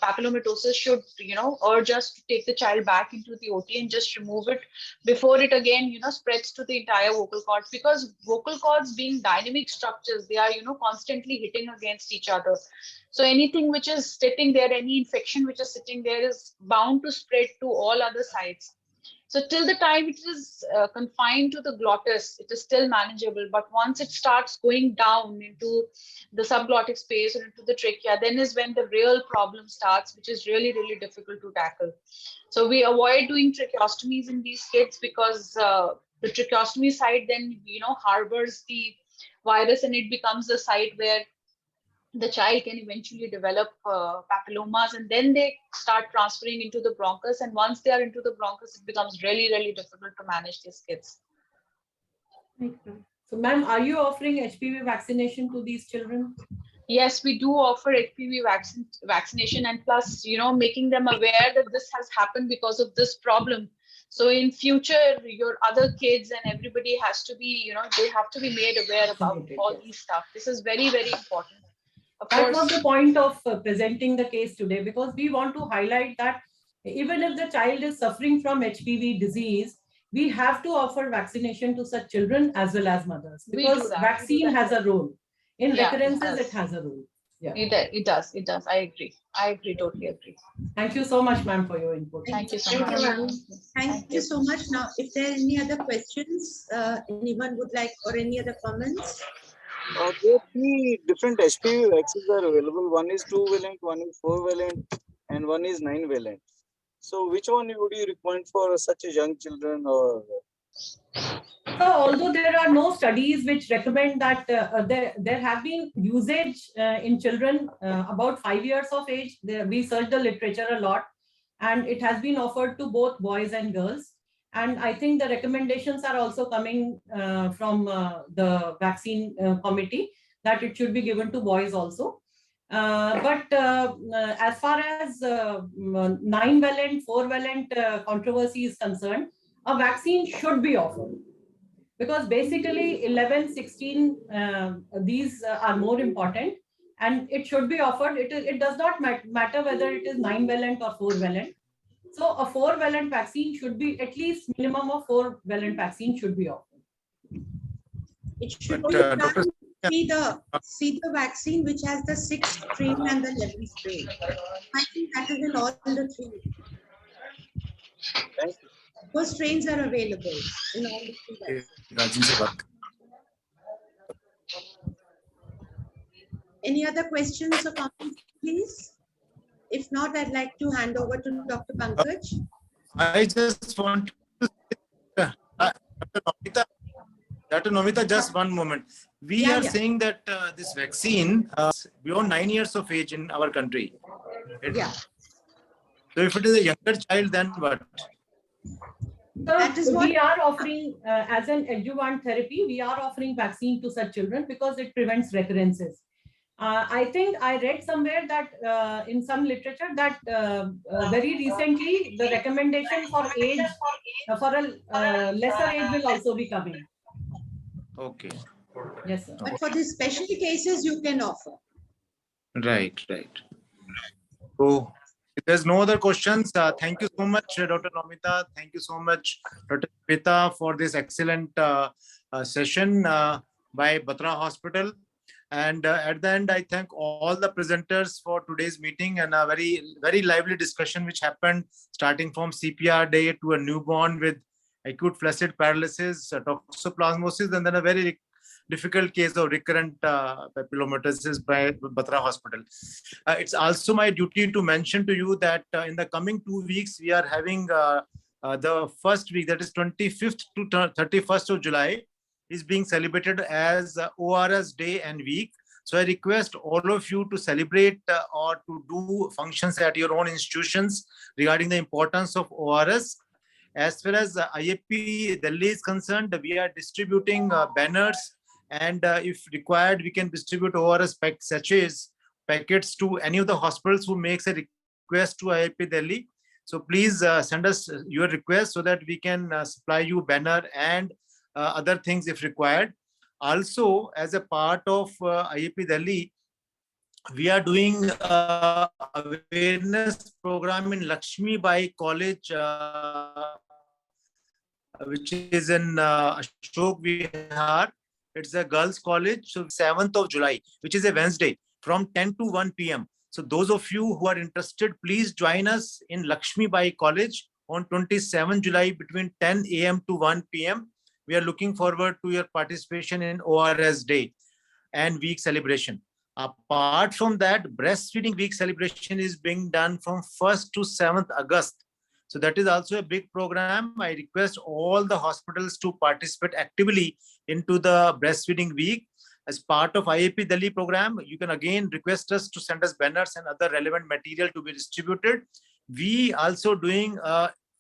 papillomatosis should, urge us to take the child back into the OT and just remove it before it again, spreads to the entire vocal cords. Because vocal cords being dynamic structures, they are, constantly hitting against each other. So anything which is sitting there, any infection which is sitting there is bound to spread to all other sides. So till the time it is confined to the glottis, it is still manageable. But once it starts going down into the subglottic space or into the trachea, then is when the real problem starts, which is really, really difficult to tackle. So we avoid doing tracheostomies in these kids because the tracheostomy site then, harbors the virus, and it becomes the site where the child can eventually develop papillomas, and then they start transferring into the bronchus. And once they are into the bronchus, it becomes really, really difficult to manage these kids. So, ma'am, are you offering HPV vaccination to these children? Yes, we do offer HPV vaccination, and plus, making them aware that this has happened because of this problem. So in future, your other kids and everybody has to be, they have to be made aware about all these stuff. This is very, very important. That was the point of presenting the case today, because we want to highlight that even if the child is suffering from HPV disease, we have to offer vaccination to such children as well as mothers, because vaccine has a role. In recurrences, it has a role. Yeah. It does. I agree. Totally agree. Thank you so much, ma'am, for your input. Thank you so much. Thank you so much. Now, if there are any other questions, anyone would like, or any other comments? There are three different HPV vaccines are available. One is 2-valent, one is 4-valent, and one is 9-valent. So which one would you recommend for such a young children? Or so, although there are no studies which recommend that, there have been usage in children about 5 years of age. We searched the literature a lot, and it has been offered to both boys and girls. And I think the recommendations are also coming from the vaccine committee that it should be given to boys also. But as far as 9-valent, 4-valent controversy is concerned, a vaccine should be offered. Because basically 11, 16, these are more important, and it should be offered. It does not matter whether it is 9-valent or 4-valent. So a 4-valent vaccine should be, at least minimum of 4-valent vaccine should be offered. It should be done to see the vaccine which has the 6th strain and the 11th strain. I think that is in all the 3. Those strains are available in all the 3. Any other questions or comments, please? If not, I'd like to hand over to Dr. Pankaj. I just want to say, Dr. Nomita, just one moment. We are saying that this vaccine beyond 9 years of age in our country. Yeah. So if it is a younger child, then what? So we are offering, as an adjuvant therapy, we are offering vaccine to such children because it prevents recurrences. I think I read somewhere that in some literature that very recently the recommendation for age, for a lesser age will also be coming. Okay. Yes, sir. But for these special cases, you can offer. Right. So if there's no other questions, thank you so much, Dr. Nomita. Thank you so much, Dr. Pita, for this excellent session by Batra Hospital. And at the end, I thank all the presenters for today's meeting and a very, very lively discussion which happened starting from CPR day to a newborn with acute flaccid paralysis, toxoplasmosis, and then a very difficult case of recurrent papillomatosis by Batra Hospital. It's also my duty to mention to you that in the coming 2 weeks, we are having the first week, that is 25th to 31st of July, is being celebrated as ORS Day and Week. So I request all of you to celebrate or to do functions at your own institutions regarding the importance of ORS. As far as IAP Delhi is concerned, we are distributing banners, and if required, we can distribute ORS packets to any of the hospitals who makes a request to IAP Delhi. So please send us your request so that we can supply you banner and other things if required. Also, as a part of IAP Delhi, we are doing awareness program in Lakshmi Bai College, which is in Ashok Vihar. It's a girls' college. So 7th of July, which is a Wednesday, from 10 to 1 p.m. So those of you who are interested, please join us in Lakshmi Bai College on 27 July between 10 a.m. to 1 p.m. We are looking forward to your participation in ORS Day and week celebration. Apart from that, breastfeeding week celebration is being done from 1st to 7th August. So that is also a big program. I request all the hospitals to participate actively into the breastfeeding week. As part of IAP Delhi program, you can again request us to send us banners and other relevant material to be distributed. We also doing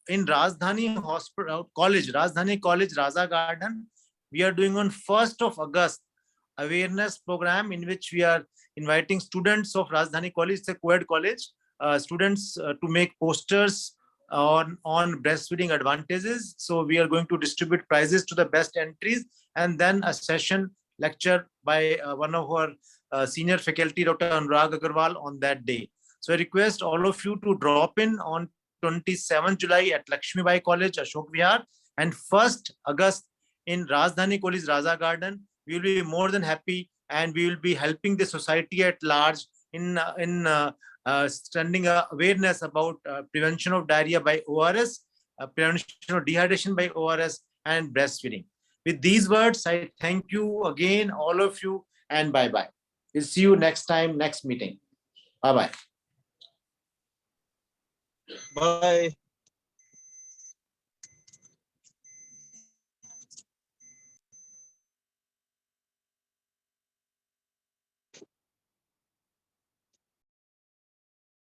in Rajdhani Hospital College, Rajdhani College, Raza Garden, we are doing on 1st of August awareness program in which we are inviting students of Rajdhani College, it's a co-ed college, students to make posters on breastfeeding advantages. So we are going to distribute prizes to the best entries, and then a session lecture by one of our senior faculty, Dr. Anurag Agarwal, on that day. So I request all of you to drop in on 27 July at Lakshmi Bai College, Ashok Vihar, and 1st August in Rajdhani College, Raza Garden. We will be more than happy, and we will be helping the society at large in sending awareness about prevention of diarrhea by ORS, prevention of dehydration by ORS, and breastfeeding. With these words, I thank you again, all of you, and bye-bye. We'll see you next time, next meeting. Bye-bye. Bye.